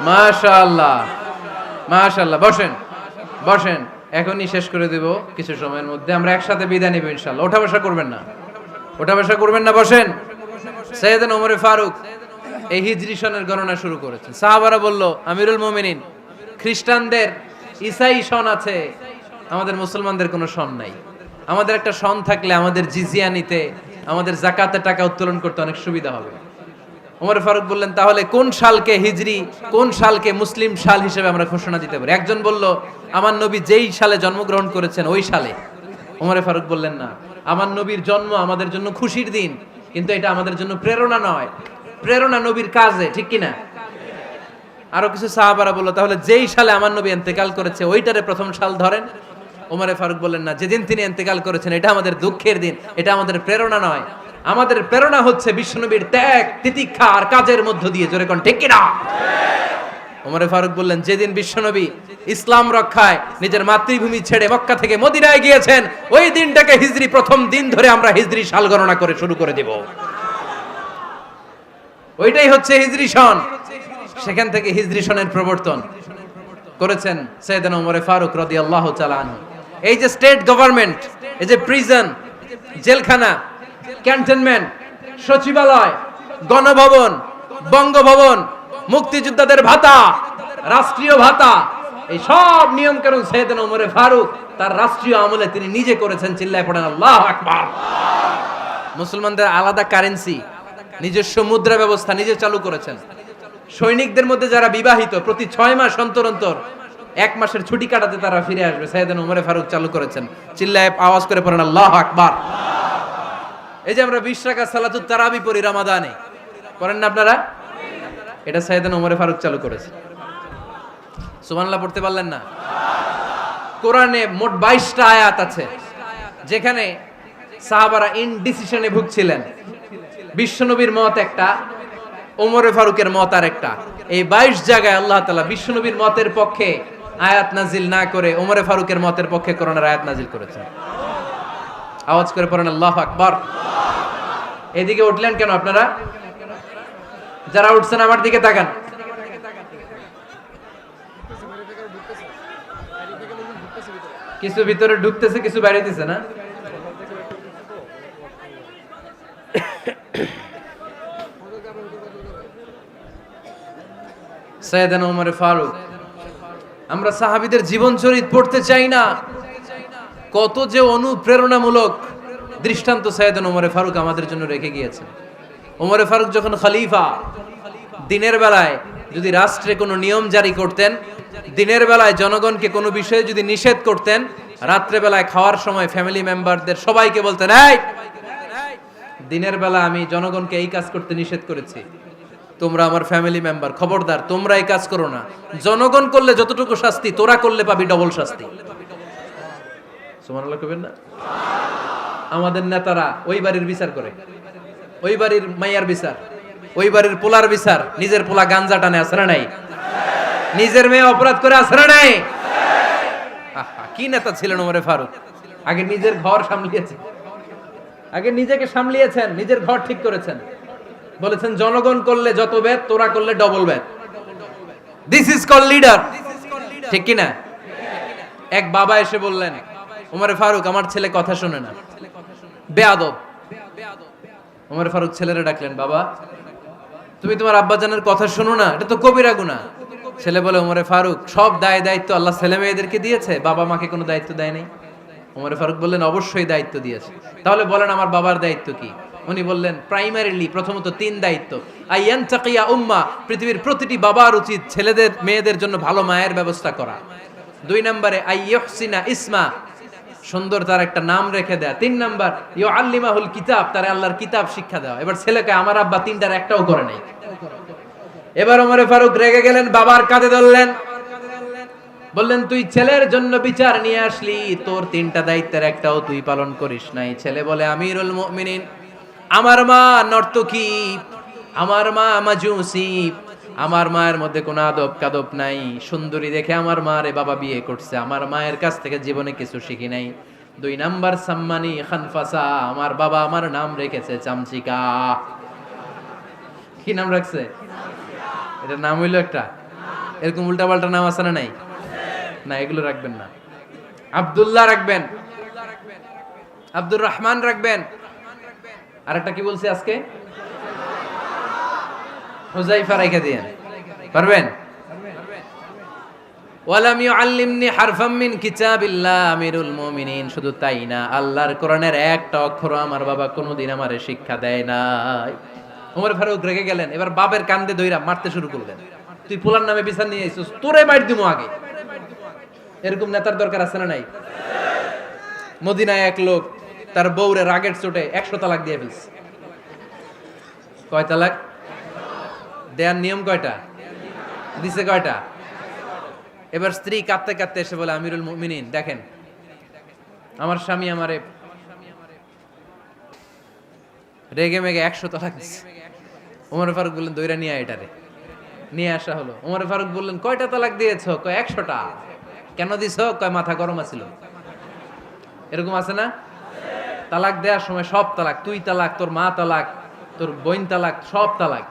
মাশাআল্লাহ, মাশাআল্লাহ। বসেন বসেন, এখনই শেষ করে দেব কিছু সময়ের মধ্যে। আমরা একসাথে বিদায় নিব ইনশাআল্লাহ। ওঠা বসা করবেন না, ওঠা বসা করবেন না, বসেন। সাইয়েদনা ওমরে ফারুক এই হিজরি সনের গণনা শুরু করেছেন। সাহাবারা বলল, আমিরুল মুমিনিন, খ্রিস্টানদের ঈসাই সন আছে, আমাদের মুসলমানদের কোনো সন নাই। আমাদের একটা সন থাকলে আমাদের জিজিয়া নিতে, আমাদের জাকাতের টাকা উত্তোলন করতে অনেক সুবিধা হবে। ওমর ফারুক বললেন, তাহলে কোন সালকে হিজরি, কোন সালকে মুসলিম সাল হিসেবে আমরা ঘোষণা দিতে পারি? একজন বলল, আমার নবী যেই সালে জন্মগ্রহণ করেছেন ওই সালে। ওমর ফারুক বললেন, না, আমার নবীর জন্ম আমাদের জন্য খুশির দিন, কিন্তু এটা আমাদের জন্য প্রেরণা নয়। প্রেরণা নবীর কাজে, ঠিক কিনা? আরো কিছু সাহাবারা বলল, তাহলে যেই সালে আমার নবী ইন্তেকাল করেছে ওইটারে প্রথম সাল ধরেন। ওমর ফারুক বললেন, না, যেদিন তিনি ইন্তেকাল করেছেন এটা আমাদের দুঃখের দিন, এটা আমাদের প্রেরণা নয়। আমাদের প্রেরণা হচ্ছে বিশ্বনবীর ত্যাগ, তিতিক্ষা আর কাজের মধ্য দিয়ে। জোরে কোন ঠিক কিনা? ওমর ফারুক বললেন, যেদিন বিশ্বনবী ইসলাম রক্ষায় নিজের মাতৃভূমি ছেড়ে মক্কা থেকে মদিনায় গিয়েছেন ওই দিনটাকে হিজরি প্রথম দিন ধরে আমরা হিজরি সাল গণনা করে শুরু করে দেব। ওইটাই হচ্ছে হিজরি সন। সেখান থেকে হিজরি সনের প্রবর্তন করেছেন সাইয়েদনা ওমর ফারুক রাদিয়াল্লাহু তাআলা আনহু। এই যে স্টেট গভর্নমেন্ট, এই যে প্রিজন, জেলখানা, ক্যান্টনমেন্ট, সচিবালয়, গণভবন, বঙ্গভবন, মুক্তিযোদ্ধাদের ভাতা, রাষ্ট্রীয় ভাতা, এই সব নিয়ম কানুন সাইয়েদনা ওমর ফারুক তার রাষ্ট্রীয় আমলে তিনি নিজে করেছেন। চিল্লায় পড়েন আল্লাহু আকবার। মুসলমানদের আলাদা কারেন্সি, নিজস্ব মুদ্রা ব্যবস্থা নিজে চালু করেছেন। সৈনিকদের মধ্যে যারা বিবাহিত প্রতি 6 মাস অন্তর অন্তর 1 মাসের ছুটি কাটাতে তারা ফিরে আসবে, সাইয়েদনা ওমর ফারুক চালু করেছেন। চিল্লায় আওয়াজ করে পড়েন আল্লাহু আকবার। এই যে আমরা 20 রাকাত সালাতুত তারাবি পড়ি রমাদানে, পড়েন না আপনারা? এটা সাইয়েদনা ওমর ফারুক চালু করেছে। সুবহানাল্লাহ পড়তে পারলেন না? কোরআনে মোট 22টা আয়াত আছে যেখানে সাহাবারা ইনডিসিশনে ভুগছিলেন। বিশ্বনবীর মত একটা, ওমর ফারুকের মত আর একটা। এই 22 জায়গায় আল্লাহ তাআলা বিশ্বনবীর মতের পক্ষে আয়াত নাজিল না করে ওমর ফারুকের মতের পক্ষে কোরআনের আয়াত নাজিল করেছেন। আওয়াজ করে পড়েন আল্লাহু আকবার। এদিকে উঠলেন কেন আপনারা? যারা উঠছেন আমার দিকে তাকান। কিছু ভিতরে ঢুকতেছে, কিছু বাইরে দিতেছে না? সাইয়েদনা ওমর ফারুক, আমরা সাহাবীদের জীবন চরিত পড়তে চাই না, কত যে অনুপ্রেরণামূলক দৃষ্টান্ত সাইয়েদনা ওমর ফারুক আমাদের জন্য রেখে গিয়েছেন। ওমর ফারুক যখন খলিফা, দিনের বেলায় যদি রাষ্ট্রে কোনো নিয়ম জারি করতেন, দিনের বেলায় জনগণকে কোনো বিষয়ে যদি নিষেধ করতেন, রাত্রে বেলায় খাওয়ার সময় ফ্যামিলি মেম্বারদের সবাইকে বলতেন, এই দিনের বেলা আমি জনগণকে এই কাজ করতে নিষেধ করেছি, তোমরা আমার ফ্যামিলি মেম্বার, খবরদার তোমরা এই কাজ করো না। জনগণ করলে যতটুকু শাস্তি, তোরা করলে পাবি ডবল শাস্তি। সুবহানাল্লাহ কইবেন না? আমাদের নেতারা ওই বাড়ির বিচার করে, ওই বাড়ির মাইয়ার বিচার, ওই বাড়ির পোলার বিচার। নিজের পোলা গাঞ্জা টানে, আছে না নাই? নিজের মেয়ে অপরাধ করে, আছে না নাই? কি নেতা ছিলেন ওমর ফারুক! আগে নিজের ঘর সামলিয়েছেন, আগে নিজেকে সামলিয়েছেন, নিজের ঘর ঠিক করেছেন। বলেছেন জনগণ করলে যত বেদ, তোরা করলে double Veda. This is call leader, ঠিক কি না? এক বাবা এসে বললেন, ওমর ফারুক আমার ছেলে কথা শোনে না, বেয়াদব। ওমর ফারুক ছেলেরে ডাকলেন, বাবা তুমি তোমার আব্বাজানের কথা শোনো না, এটা তো কবিরা গুনাহ। ছেলে বলে, ওমর ফারুক সব দায় দায়িত্ব আল্লাহ ছেলে মেয়েদেরকে দিয়েছে, বাবা মাকে কোনো দায়িত্ব দেয় নাই। ওমর ফারুক বললেন, অবশ্যই দায়িত্ব দিয়েছে। তাহলে বলেন আমার বাবার দায়িত্ব কি? উনি বললেন, প্রাইমারিলি প্রথমত 3 দায়িত্ব। আইয়ান তাকিয়া উম্মা, পৃথিবীর প্রতিটি বাবার উচিত ছেলেদের মেয়েদের জন্য ভালো মায়ের ব্যবস্থা করা। 2 নম্বরে আইয়ুহসিনা ইসমা, সুন্দর তার একটা নাম রেখে দেয়া। 3 নাম্বার ইউআল্লিমাহুল কিতাব, তার আল্লাহর কিতাব শিক্ষা দেওয়া। এবার ছেলেকে আমার আব্বা 3টার একটাও করে নাই। এবার ওমর ফারুক রেগে গেলেন, বাবার কাঁধে ধরলেন, বললেন তুই ছেলের জন্য বিচার নিয়ে আসলি, তোর 3টা দায়িত্বের একটাও তুই পালন করিস নাই। ছেলে বলে, আমিরুল মুমিনিন আমার মা নর্তকী, আমার মা মাজুসি, আমার মায়ের মধ্যে কোনো আদব কাদব নাই, সুন্দরী দেখে আমার মা রে বাবা বিয়ে করছে, আমার মায়ের কাছ থেকে জীবনে কিছু শিখি নাই। 2 নাম্বার সাম্মানি খানফাসা, আমার বাবা আমার নাম রেখেছে চামচিকা। কি নাম রাখছে? এটা নাম হইলো একটা, এরকম উল্টাপাল্টা নাম আছে না নাই? না, এগুলো রাখবেন না। আব্দুল্লাহ রাখবেন, আব্দুর রহমান রাখবেন। আরেকটা কি বলছি আজকে? হুজাইফা রেখে দিয়েন, পারবেন? ওয়ালাম ইউআল্লিমনি হারফাম মিন কিতাবিল্লাহ আমিরুল মুমিনিন, শুধু তাই না, আল্লাহর কোরআনের একটা অক্ষর আমার বাবা কোনোদিন আমারে শিক্ষা দেয় নাই। ওমর ফারুক রেগে গেলেন, এবার বাপের কান্দে ধইরা মারতে শুরু করলেন। তুই পোলার নামে বিচার নিয়ে আইছিস, তোরে মার দিমু আগে। এরকম নেতার দরকার আছে না নাই? মদিনায় এক লোক তার বউরে রাগের চোটে 100 তালাক দিয়ে ফেলছে। কয় তালাক দেয়ার নিয়ম কয়টা? দিছে কয়টা? এবার স্ত্রী কাঁদতে কাঁদতে এসে বলে, আমিরুল মুমিনিন দেখেন, আমার স্বামী আমারে রেগে মেগে 100 তালাক দিছে। ওমর ফারুক বললেন, দইরা নিয়ে আয় এটারে। নিয়ে আসা হলো। ওমর ফারুক বললেন, কয়টা তালাক দিয়েছো? কয় 100টা। কেন দিছো? কয় মাথা গরম আছিল। এরকম আছে না? তালাক দেওয়ার সময় সব তালাক, তুই তালাক, তোর মা তালাক, তোর বোন তালাক, সব তালাক।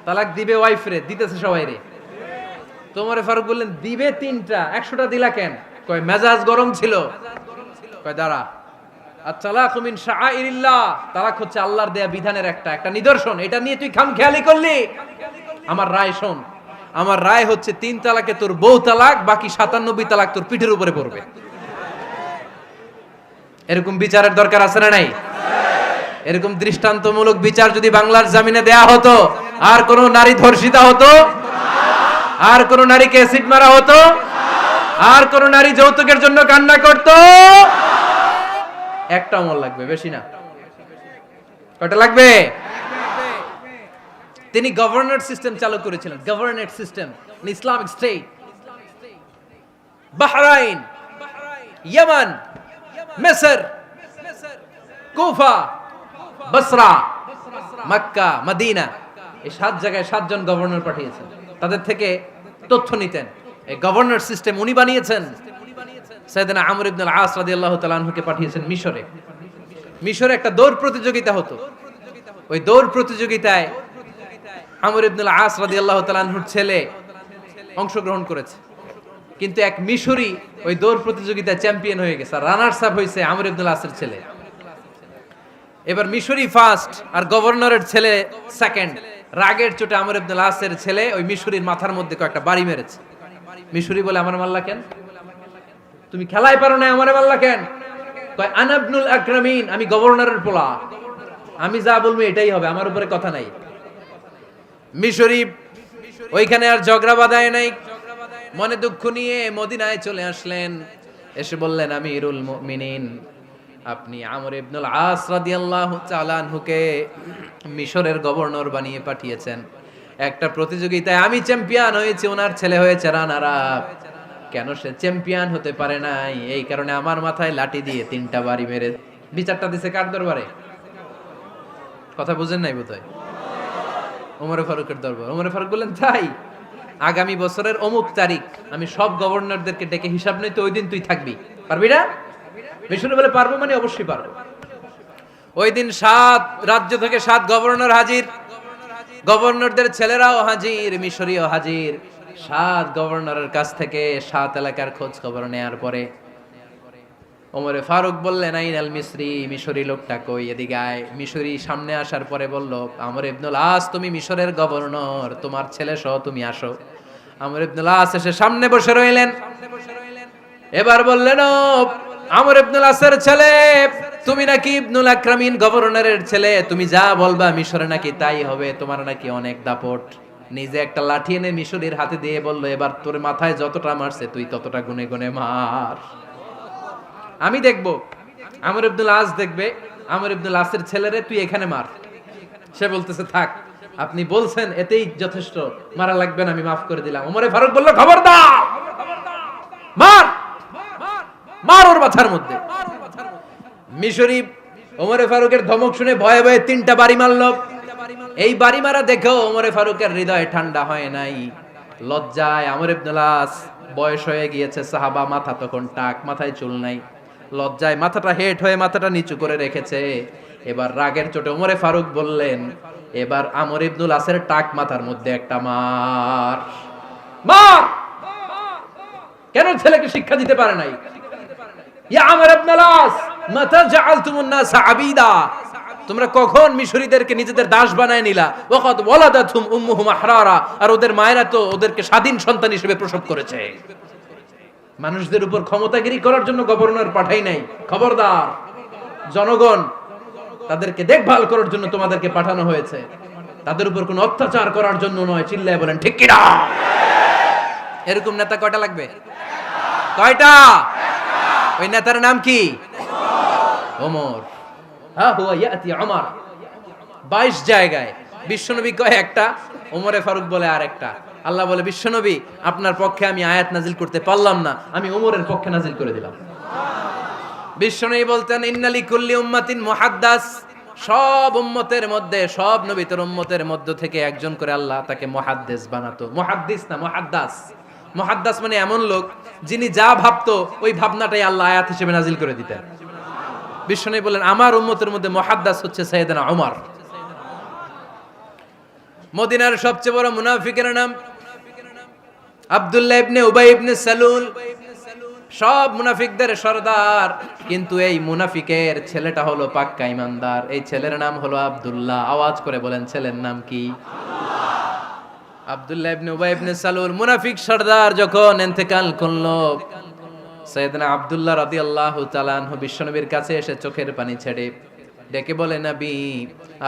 তালাক দিবে ওয়াইফ রে, দিতেছে সবাই রে। তোমার ফারুক বললেন, দিবে 3টা, 100টা দিলা কেন? কয় মেজাজ গরম ছিল। কয় দাঁড়া, আত-তালাকু মিন শাআইরিল্লাহ, তালাক হচ্ছে আল্লাহর দেয়া বিধানের একটা নিদর্শন, এটা নিয়ে তুই খামখেয়ালি করলি। আমার রায় শোন, আমার রায় হচ্ছে 3 তালাকে তোর বউ তালাক, বাকি 97 তালাক তোর পিঠের উপরে পড়বে। এরকম বিচারের দরকার আছে না নাই? এরকম দৃষ্টান্তমূলক বিচার যদি বাংলার জমিনে দেয়া হতো, আর কোন নারী ধর্ষিতা হতো, আর কোন নারীকে অ্যাসিড মারা হতো, আর কোন নারী যৌতুকের জন্য কান্না করত, একটা আমল লাগবে, বেশি না। কয়টা লাগবে? তিনি গভর্নর সিস্টেম চালু করেছিলেন, governor system, Islamic state. Bahrain, Yemen, মিসর, কুফা, বসরা, মক্কা, মদিনা, এই 7 জায়গায় 7 জন গভর্নর পাঠিয়েছেন। তাদের থেকে তথ্য নিতেন। এই গভর্নর সিস্টেম উনি বানিয়েছেন। সাইয়েদনা আমর ইবনে আল-আস রাদিয়াল্লাহু তাআলা আনহুকে পাঠিয়েছেন মিশরে। মিশরে একটা দৌড় প্রতিযোগিতা হতো। ওই দৌড় প্রতিযোগিতায় আমর ইবনে আল-আস রাদিয়াল্লাহু তাআলা আনহুর ছেলে অংশগ্রহণ করেছে। কিন্তু এক মিশরি ওই দৌড় প্রতিযোগিতায় চ্যাম্পিয়ন হয়ে গেছে, আর রানার্স আপ হয়েছে আমর ইবনে আল-আসের ছেলে। এবার মিশরি ফার্স্ট আর গভর্নরের ছেলে সেকেন্ড। রাগের চোটে আমর ইবনে আল-আসের ছেলে ওই মিশরির মাথার মধ্যে কয়েকটা বাড়ি মেরেছে। মিশরি বলে, আমার মারলা কেন? তুমি খেলাই পারো না, আমারে মারলা কেন? কয়, আনা ইবনুল আকরামিন, আমি গভর্নরের পোলা, আমি যা বলবো এটাই হবে, আমার উপরে কথা নাই। মিশরি ওইখানে আর ঝগড়া বাঁধায় নাই, মনে দুঃখ নিয়ে মদিনায় চলে আসলেন। এসে বললেন, আমিরুল মুমিনিন, আপনি আমর ইবনুল আস রাদিয়াল্লাহু তাআলা আনহুকে মিশরের গভর্নর বানিয়ে পাঠিয়েছেন। একটা প্রতিযোগিতায় আমি চ্যাম্পিয়ন হয়েছি, ওনার ছেলে হয়েছে রানার আপ। কেন সে চ্যাম্পিয়ন হতে পারে নাই? এই কারণে আমার মাথায় লাঠি দিয়ে 3টা বাড়ি মেরে। বিচারটা দিছে কার দরবারে? কথা বুঝেন নাই বোধহয়? ওমর ফারুকের দরবার। ওমর ফারুক বললেন, তাই আগামী বছরের অমুক তারিখ আমি সব গভর্নরদেরকে ডেকে হিসাব নই, তো ওই দিন তুই থাকবি, পারবি না? মিশরে বলে, পারবো মানে অবশ্যই পারবো। ওই দিন 7 রাজ্য থেকে 7 গভর্নর হাজির, গভর্নরদের ছেলেরাও হাজির, মিশরীয় হাজির। 7 গভর্নরের কাছ থেকে 7 এলাকার খোঁজ খবর নেয়ার পরে ওমরে ফারুক বললেন, আইনাল মিসরি, মিশরি লোকটা কই, এদিকে আয়। মিশরি সামনে আসার পরে বলল, আমর ইবনুল আস, তুমি মিশরের গভর্নর, তোমার ছেলে সহ তুমি আসো। আমর ইবনুল আস এসে সামনে বসে রইলেন। এবার বললেন, ও আমর ইবনুল আসের ছেলে, তুমি নাকি ইবনুল আকরামিন গভর্নরের ছেলে, তুমি যা বলবা মিশরে নাকি তাই হবে, তোমার নাকি অনেক দাপট। নিজে একটা লাঠি এনে মিশরীর হাতে দিয়ে বলল, এবার তোর মাথায় যতটা মারছে তুই ততটা গুনে গুনে মার, আমি দেখব। আমর ইবনুল আস দেখবে, আমর ইবনুল আসের ছেলেরে তুই এখানে মার। সে বলতেছে, থাক, আপনি বলছেন এতেই যথেষ্ট, মারা লাগবে না, আমি মাফ করে দিলাম। ওমরে ফারুক বলল, খবরদার, মার, মার ওর মাথার মধ্যে। মিশরি ওমরে ফারুকের ধমক শুনে ভয়ে ভয়ে 3টা বাড়ি মারল। এই বাড়ি মারা দেখেও ওমরে ফারুকের হৃদয় ঠান্ডা হয় নাই। লজ্জায় আমর ইবনুল আস, বয়স হয়ে গিয়েছে, সাহাবা, মাথা তখন টাক, মাথায় চুল নাই, লজ্জায় মাথাটা হেট হয়ে মাথাটা নিচু করে রেখেছে। এবার রাগের চোটে ওমরে ফারুক বললেন, এবার আমর ইবনুল আসের টাক মাথার মধ্যে একটা মার, মার। কেন ছেলেকে শিক্ষা দিতে পারে নাই? ইয়া আমর ইবনুল আস, মাতা জাআলতুমুন নাস আবিদা, তোমরা কখন মিশরীদেরকে নিজেদের দাস বানায় নিলা? ওয়াকাদ ওয়ালাদাতুম উম্মুহুম আহরারা, আর ওদের মায়েরা তো ওদেরকে স্বাধীন সন্তান হিসেবে প্রসব করেছে। মানুষদের উপর ক্ষমতাগিরি করার জন্য গভর্নর পাঠাই নাই। খবরদার, জনগণ তাদেরকে দেখভাল করার জন্য তোমাদেরকে পাঠানো হয়েছে, তাদের উপর কোনো অত্যাচার করার জন্য নয়। চিল্লায় বলেন ঠিক কি না? এরকম নেতা কয়টা লাগবে? কয়টা? ওই নেতার নাম কি? ওমর। হ্যাঁ, হুয়া ইয়াতি ওমর। 22 জায়গায় বিশ্বনবী কয় একটা, ওমরে ফারুক বলে আর একটা। আল্লাহ বলে, বিশ্বনবী আপনার পক্ষে আমি আয়াত নাজিল করতে পারলাম না, আমি ওমরের পক্ষে নাজিল করে দিলাম। বিশ্বনবী বলতেন, ইন্নালি কুল্লি উম্মাতিন মুহাদ্দাস, সব উম্মতের মধ্যে, সব নবীর উম্মতের মধ্য থেকে একজন করে আল্লাহ তাকে মুহাদ্দিস বানাতো। মুহাদ্দিস না, মুহাদ্দাস। মুহাদ্দাস মানে এমন লোক যিনি যা ভাবতো ওই ভাবনাটাই আল্লাহ আয়াত হিসেবে নাজিল করে দিতেন। বিশ্বনবী বলেন, আমার উম্মতের মধ্যে মুহাদ্দাস হচ্ছে সাইয়েদনা ওমর। মদিনার সবচেয়ে বড় মুনাফিকের নাম আব্দুল্লাহ ইবনে উবাই ইবনে সালুল। সব মুনাফিকদের সরদার, কিন্তু এই মুনাফিকের ছেলেটা হলো পাক্কা ইমানদার। এই ছেলের নাম হলো আব্দুল্লাহ। আওয়াজ করে বলেন, ছেলের নাম কি? আব্দুল্লাহ ইবনে উবাই ইবনে সালুল। মুনাফিক সরদার যখন ইন্তেকাল করলো, সাইয়েদনা আব্দুল্লাহ রাদিয়াল্লাহু তাআলা আনহু বিশ্বনবীর কাছে এসে চোখের পানি ছেড়ে ডেকে বলে, নবী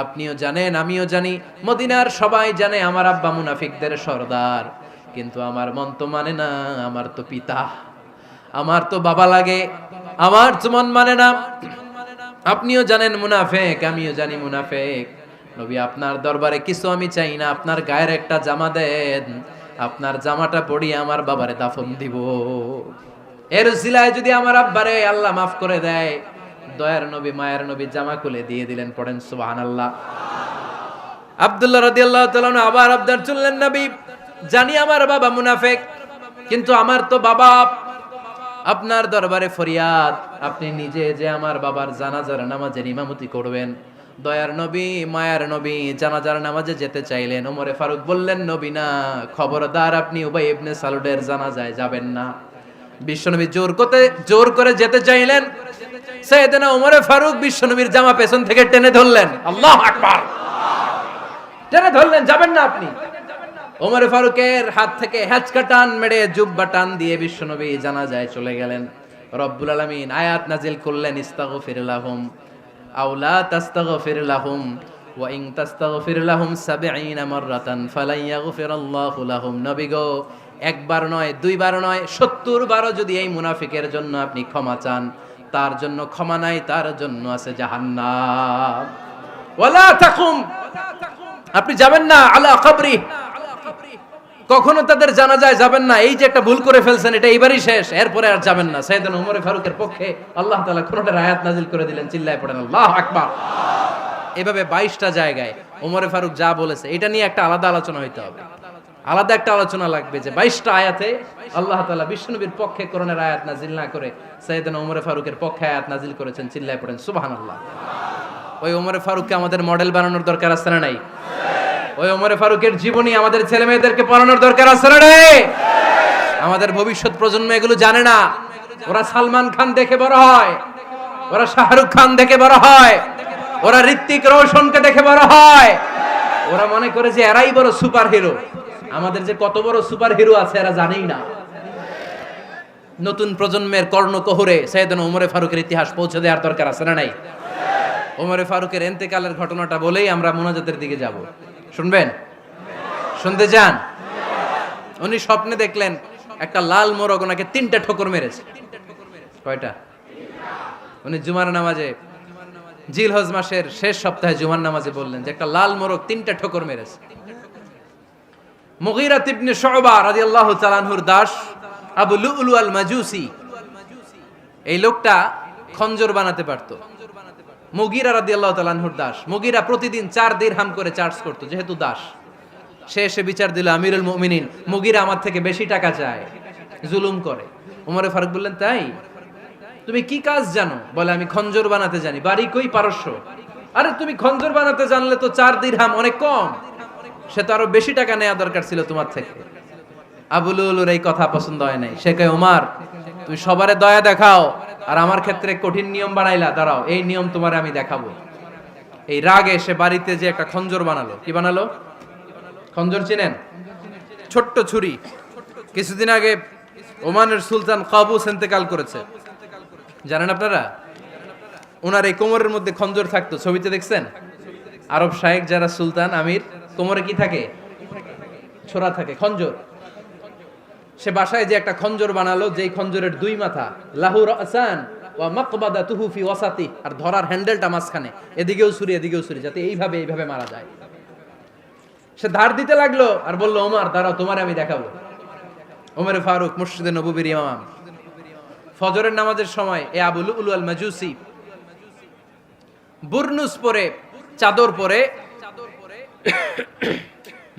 আপনিও জানেন আমিও জানি, মদিনার সবাই জানে আমার আব্বা মুনাফিকদের সরদার, কিন্তু আমার মন তো মানে না, আমার তো পিতা, আমার তো বাবা লাগে, আমার তো মন মানে না। আপনিও জানেন মুনাফিক, আমিও জানি মুনাফিক। নবী আপনার দরবারে কিছু আমি চাই না, আপনার গায়ের একটা জামা দেন, আপনার জামাটা পরিয়ে আমার বাবারে দাফন দিব। এর উসিলায় যদি আমার আব্বারে আল্লাহ মাফ করে দেয়, দয়ার নবী মায়ের নবী জামা খুলে দিয়ে দিলেন। পড়েন সুবহানাল্লাহ। আব্দুল্লাহ রাদিয়াল্লাহু তাআলা আবার আবদার চললেন, নবী জানি আমার বাবা মুনাফিক, কিন্তু আমার তো বাবা, আপনার দরবারে ফরিয়াদ, আপনি নিজে যে আমার বাবার জানাজার নামাজের ইমামতি করবেন। দয়ার নবী মায়ার নবী জানাজার নামাজে যেতে চাইলেন। ওমরে ফারুক বললেন, নবী না, খবরদার আপনি উবাই ইবনে সালুলের জানাজায় যাবেন না। বিশ্বনবী জোর করে যেতে চাইলেন। সাইয়েদনা ওমরে ফারুক বিশ্বনবীর জামা পেছন থেকে টেনে ধরলেন। আল্লাহু আকবার। টেনে ধরলেন, যাবেন না আপনি। ওমরে ফারুকের হাত থেকে হ্যাচকা টান মেরে জুব্বা টান দিয়ে বিশ্বনবী জানাজায় চলে গেলেন। রব্বুল আলামিন আয়াত নাজিল করলেন, ইস্তাগফির লাহুম আও লা তাস্তাগফির লাহুম ওয়া ইন তাস্তাগফির লাহুম ৭০ মাররাতান ফালান ইয়াগফিরাল্লাহু লাহুম। নবী গো, একবার নয়, দুইবার নয়, ৭০ বারও যদি এই মুনাফিকের জন্য আপনি ক্ষমা চান, তার জন্য ক্ষমা নাই, তার জন্য আছে জাহান্নাম। ওয়ালা তাকুম, আপনি যাবেন না আলা কবরি, কখনো তাদের জানাজায় যাবেন না। এই যে একটা ভুল করে ফেলছেন, এটা এইবারই শেষ, এরপরে আর যাবেন না। সাইয়েদনা ওমর ফারুকের পক্ষে আল্লাহ তাআলা কোরআনের আয়াত নাজিল করে দিলেন। চিল্লায় পড়েন আল্লাহু আকবার। এভাবে 22টা জায়গায় ওমর ফারুক যা বলেছে, এটা নিয়ে একটা আলাদা আলোচনা হইতে হবে, আলাদা একটা আলোচনা লাগবে যে 22টা আয়াতে আল্লাহ তাআলা বিশ্বনবীর পক্ষে কোরআনের আয়াত নাজিল না করে সাইয়েদনা ওমর ফারুকের পক্ষে আয়াত নাজিল করেছেন। চিল্লায় পড়েন সুবহানাল্লাহ। ওই ওমর ফারুককে আমাদের মডেল বানানোর দরকার আছে না নাই? ওই ওমরে ফারুকের জীবনী আমাদের ছেলে মেয়েদেরকে পড়ানোর দরকার আছে না রে? আমাদের ভবিষ্যৎ প্রজন্ম এগুলো জানে না। ওরা সালমান খান দেখে বড় হয়, ওরা শাহরুখ খান দেখে বড় হয়, ওরা ঋত্বিক রোশনকে দেখে বড় হয়। ওরা মনে করে যে এরাই বড় সুপার হিরো। আমাদের যে কত বড় সুপার হিরো আছে এরা জানেই না। নতুন প্রজন্মের কর্ণকোহরে সাইয়েদনা ওমরে ফারুকের ইতিহাস পৌঁছে দেওয়ার দরকার আছে না নাই? ওমরে ফারুকের ইন্তেকালের ঘটনাটা বলেই আমরা মুনাজাতের দিকে যাব। শুনবেন? শুনতে চান? উনি স্বপ্নে দেখলেন একটা লাল মোরগ ওনাকে 3টা ঠোকর মেরেছে। কয়টা? উনি জুমার নামাজে, জিলহজ মাসের শেষ সপ্তাহে জুমার নামাজে বললেন যে একটা লাল মোরগ 3টা ঠোকর মেরেছে। মুগীরা ইবনে শুবা রাদিয়াল্লাহু তাআলা আনহুর দাস আবু লুলু আল মাজুসি, এই লোকটা খঞ্জর বানাতে পারতো। মুগীরা রাদিয়াল্লাহু তাআলা আনহুর দাস। মুগীরা প্রতিদিন 4 দিরহাম করে চার্জ করত, যেহেতু দাস। সে এসে বিচার দিল, আমিরুল মুমিনিন, মুগীরা আমার থেকে বেশি টাকা চায়, জুলুম করে। ওমরে ফারুক বললেন, তাই? তুমি কি কাজ জানো? বলে, আমি খঞ্জর বানাতে জানি। বাড়ি কই? পারস্য। আরে তুমি খঞ্জর বানাতে জানলে তো 4 দিরহাম অনেক কম, সে তো আরো বেশি টাকা নেওয়া দরকার ছিল তোমার থেকে। আবু লুলুর এই কথা পছন্দ হয় নাই। সে কয়, ওমর তুমি সবারে দয়া দেখাও আর আমার ক্ষেত্রে কঠিন নিয়ম বানাইলা, দাঁড়াও এই নিয়ম তোমার আমি দেখাবো। এই রাগে সে বাড়িতে যে একটা খঞ্জর বানালো। কি বানালো? খঞ্জর চিনেন? ছোট্ট ছুরি। কিছুদিন আগে ওমানের সুলতান কাবুস ইন্তেকাল করেছে, জানেন আপনারা? ওনার এই কোমরের মধ্যে খঞ্জর থাকতো, ছবিতে দেখছেন? আরব শায়েখ যারা সুলতান আমির, কোমরে কি থাকে? ছোরা থাকে, খঞ্জর। সে বাসায় যে একটা খঞ্জর বানালো, যেই খঞ্জরের দুই মাথা, লাহু রাসান ওয়া মাকবাদাতুহু ফি ওয়াসাতি, আর ধরার হ্যান্ডেলটা মাঝখানে, এদিকেও ছুরি এদিকেও ছুরি, যাতে এইভাবে এইভাবে মারা যায়। সে ধার দিতে লাগলো আর বলল, ওমর দাঁড়াও, তোমারে আমি দেখাবো। ওমরে ফারুক মসজিদে নববীর ইমাম, ফজরের নামাজের সময় এ আবু লুলু আল মাজুসি বুরনুস পরে, চাদর পরে,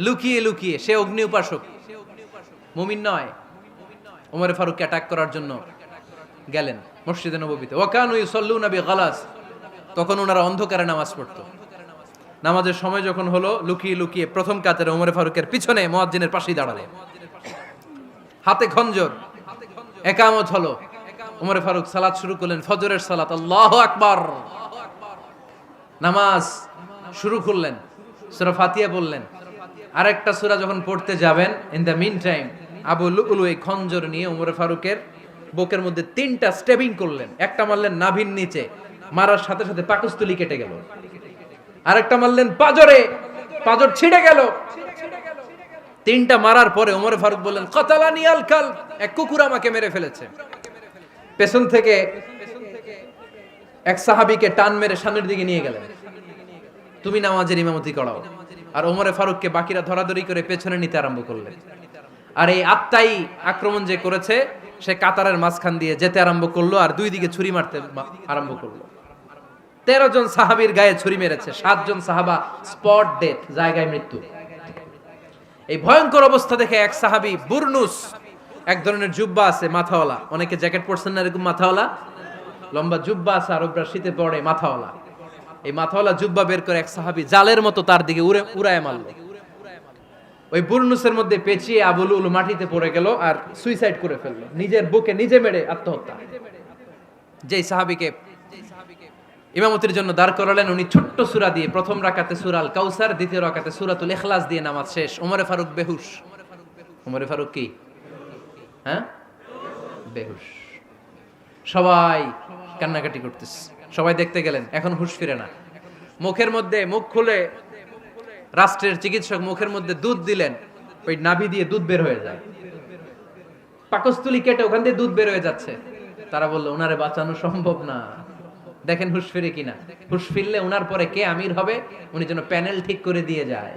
লুকিয়ে লুকিয়ে, সে অগ্নি উপাসক, মুমিন নয়। ওমরে ফারুককে অ্যাটাক করার জন্য গেলেন মসজিদে নববীতে। ওয়াকানু ইউসাল্লুনা বিগালাস, তখন ওনারা অন্ধকারে নামাজ পড়তো। নামাজের সময় যখন হলো, লুকিয়ে লুকিয়ে প্রথম কাতারে ওমরে ফারুকের পিছনে মুয়াজ্জিনের পাশেই দাঁড়ালেন, হাতে খঞ্জর। একামত হলো, ওমরে ফারুক সালাত শুরু করলেন, ফজরের সালাত, আল্লাহু আকবার। নামাজ শুরু করলেন, সূরা ফাতিহা বললেন। আরেকটা সূরা যখন পড়তে যাবেন, in the mean time Abu Lulu এই খঞ্জর নিয়ে ওমরে ফারুকের বুকের মধ্যে 3টা স্টেবিং করলেন। একটা মারলেন নাভির নিচে, মারার সাথে সাথে পাকস্থলী কেটে গেল। আরেকটা মারলেন পাজরে, পাজর ছিঁড়ে গেল। 3টা মারার পরে ওমরে ফারুক বললেন, কাতালানি আল কাল, এক কুকুর আমাকে মেরে ফেলেছে। পেছন থেকে এক সাহাবীকে টান মেরে সামনের দিকে নিয়ে গেলেন, তুমি নামাজের ইমামতি করাও। আর ওমরে ফারুককে বাকিরা ধরাধরি করে পেছনে নিতে আরম্ভ করলেন। আর এই আত্মাই আক্রমণ যে করেছে, সে কাতারের মাঝখান দিয়ে যেতে আরম্ভ করলো আর দুই দিকে ছুরি মারতে আরম্ভ করলো। 13 জন সাহাবীর গায়ে ছুরি মেরেছে, 7 জন সাহাবা স্পট ডেথ, জায়গায় মৃত্যু। এই ভয়ঙ্কর অবস্থা দেখে এক সাহাবী বুরনুস, এক ধরনের জুব্বা আছে মাথাওয়ালা, অনেকে জ্যাকেট পরছেন না এরকম মাথাওয়ালা, লম্বা জুব্বা আছে, আরবরা শীতে পরে মাথাওয়ালা। এই মাথাওয়ালা জুব্বা বের করে এক সাহাবী জালের মতো তার দিকে উড়ায় মারলো। ওই বুরনুসের মধ্যে পেঁচিয়ে আবু লুলু মাটিতে পড়ে গেল আর সুইসাইড করে ফেললো, নিজের বুকে নিজে মেরে আত্মহত্যা। যেই সাহাবীকে ইমামতির জন্য দাঁড় করালেন, উনি ছোট্ট সূরা দিয়ে, প্রথম রাকাতে সূরা আল কাউসার, দ্বিতীয় রাকাতে সূরাতুল ইখলাস দিয়ে নামাজ শেষ। ওমরে ফারুক বেহুশ। ওমরে ফারুক কি? হ্যাঁ, বেহুশ। সবাই কান্নাকাটি করতেছে, সবাই দেখতে গেলেন, এখন হুঁশ ফিরে না। মুখের মধ্যে, মুখ খুলে রাষ্ট্রের চিকিৎসক মুখের মধ্যে দুধ দিলেন, ওই নাভি দিয়ে দুধ বের হয়ে যায়, পাকস্থলী কেটে ওখান দিয়ে দুধ বের হয়ে যাচ্ছে। তারা বললো, ওনারে বাঁচানো সম্ভব না, দেখেন হুঁশ ফিরে কিনা। হুঁশ ফিরলে ওনার পরে কে আমির হবে, উনি যেন প্যানেল ঠিক করে দিয়ে যায়।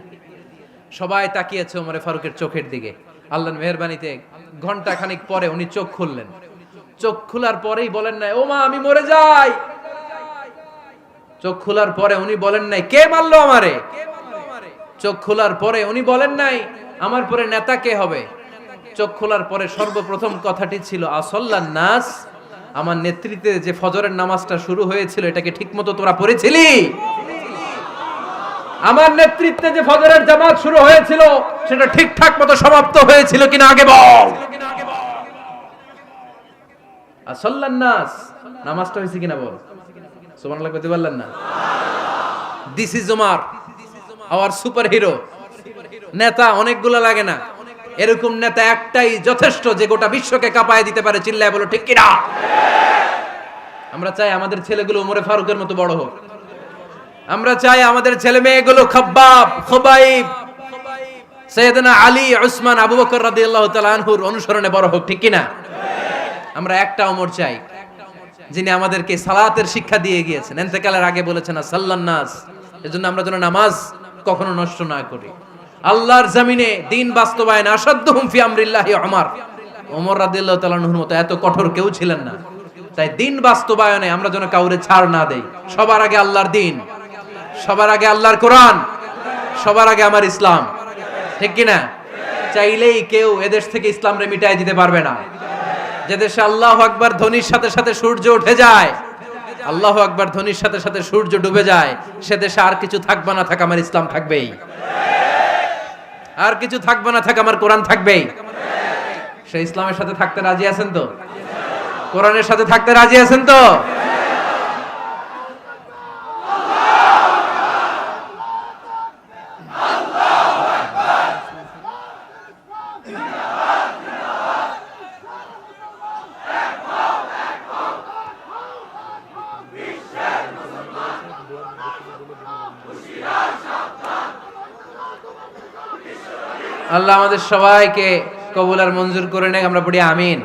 সবাই তাকিয়েছে ওমরে ফারুকের চোখের দিকে। আল্লাহর মেহেরবানিতে ঘন্টা খানিক পরে উনি চোখ খুললেন। চোখ খোলার পরেই বলেন নাই, ও মা আমি মরে যাই। চোখ খোলার পরে উনি বলেন নাই, কে মারলো আমারে। চোখ খোলার পরে উনি বলেন নাই, আমার পরে নেতা কে হবে। চোখ খোলার পরে সর্বপ্রথম কথাটি ছিল, আসল্লান নাস, আমার নেতৃত্বে যে ফজরের নামাজটা শুরু হয়েছিল, এটাকে ঠিকমতো তোরা পড়েছিলি? আমার নেতৃত্বে যে ফজরের জামাত শুরু হয়েছিল, সেটা ঠিকঠাক মতো সমাপ্ত হয়েছিল কিনা আগে বল। আসল্লান নাস, নামাজটা হয়েছে কিনা বল। সুবহানাল্লাহ কইতে পারলেন না? This is Omar, hour super hero. নেতা অনেকগুলো লাগে না, এরকম নেতা একটাই যথেষ্ট, যে গোটা বিশ্বকে কাঁপায় দিতে পারে। চিল্লায় বলো ঠিক কিনা? আমরা চাই আমাদের ছেলেগুলো ওমরে ফারুকের মতো বড় হোক। আমরা চাই আমাদের ছেলে মেয়েগুলো খাব্বাব, খুবাইব, সাইয়েদনা আলী, উসমান, আবু বকর রাদিয়াল্লাহু তাআলা আনহুর অনুসরণে বড় হোক, ঠিক কিনা? আমরা একটা ওমর চাই, যিনি আমাদেরকে সালাতের শিক্ষা দিয়ে গিয়েছেন, ইন্তেকালের আগে বলেছেন সাল্লান নাস। এজন্য আমরা যেন নামাজ কখনো নষ্ট না করি। আল্লাহর জমিনে দিন বাস্তবায়নে আসাদ্দুহুম ফি আমরিল্লাহি ওমর রাদিয়াল্লাহু তাআলা আনহুর মতো এত কঠোর কেউ ছিলেন না। তাই দিন বাস্তবায়নে আমরা যেন কাউরে ছাড় না দেই। সবার আগে আল্লাহর দিন, সবার আগে আল্লাহর কোরআন, সবার আগে আমার ইসলাম, ঠিক কিনা? চাইলেই কেউ এদেশ থেকে ইসলামরে মিটাই দিতে পারবে না। যে দেশে আল্লাহু আকবার ধ্বনির সাথে সাথে সূর্য উঠে যায়, আল্লাহু আকবার ধ্বনির সাথে সাথে সূর্য ডুবে যায়, সে দেশে আর কিছু থাকবে না থাক, আমার ইসলাম থাকবেই। আর কিছু থাকবে না থাক, আমার কোরআন থাকবেই। সে ইসলামের সাথে থাকতে রাজি আছেন তো? কোরআনের সাথে থাকতে রাজি আছেন তো? আল্লাহ আমাদের সবাইকে কবুল আর মঞ্জুর করে নেক, আমরা পড়ি আমিন।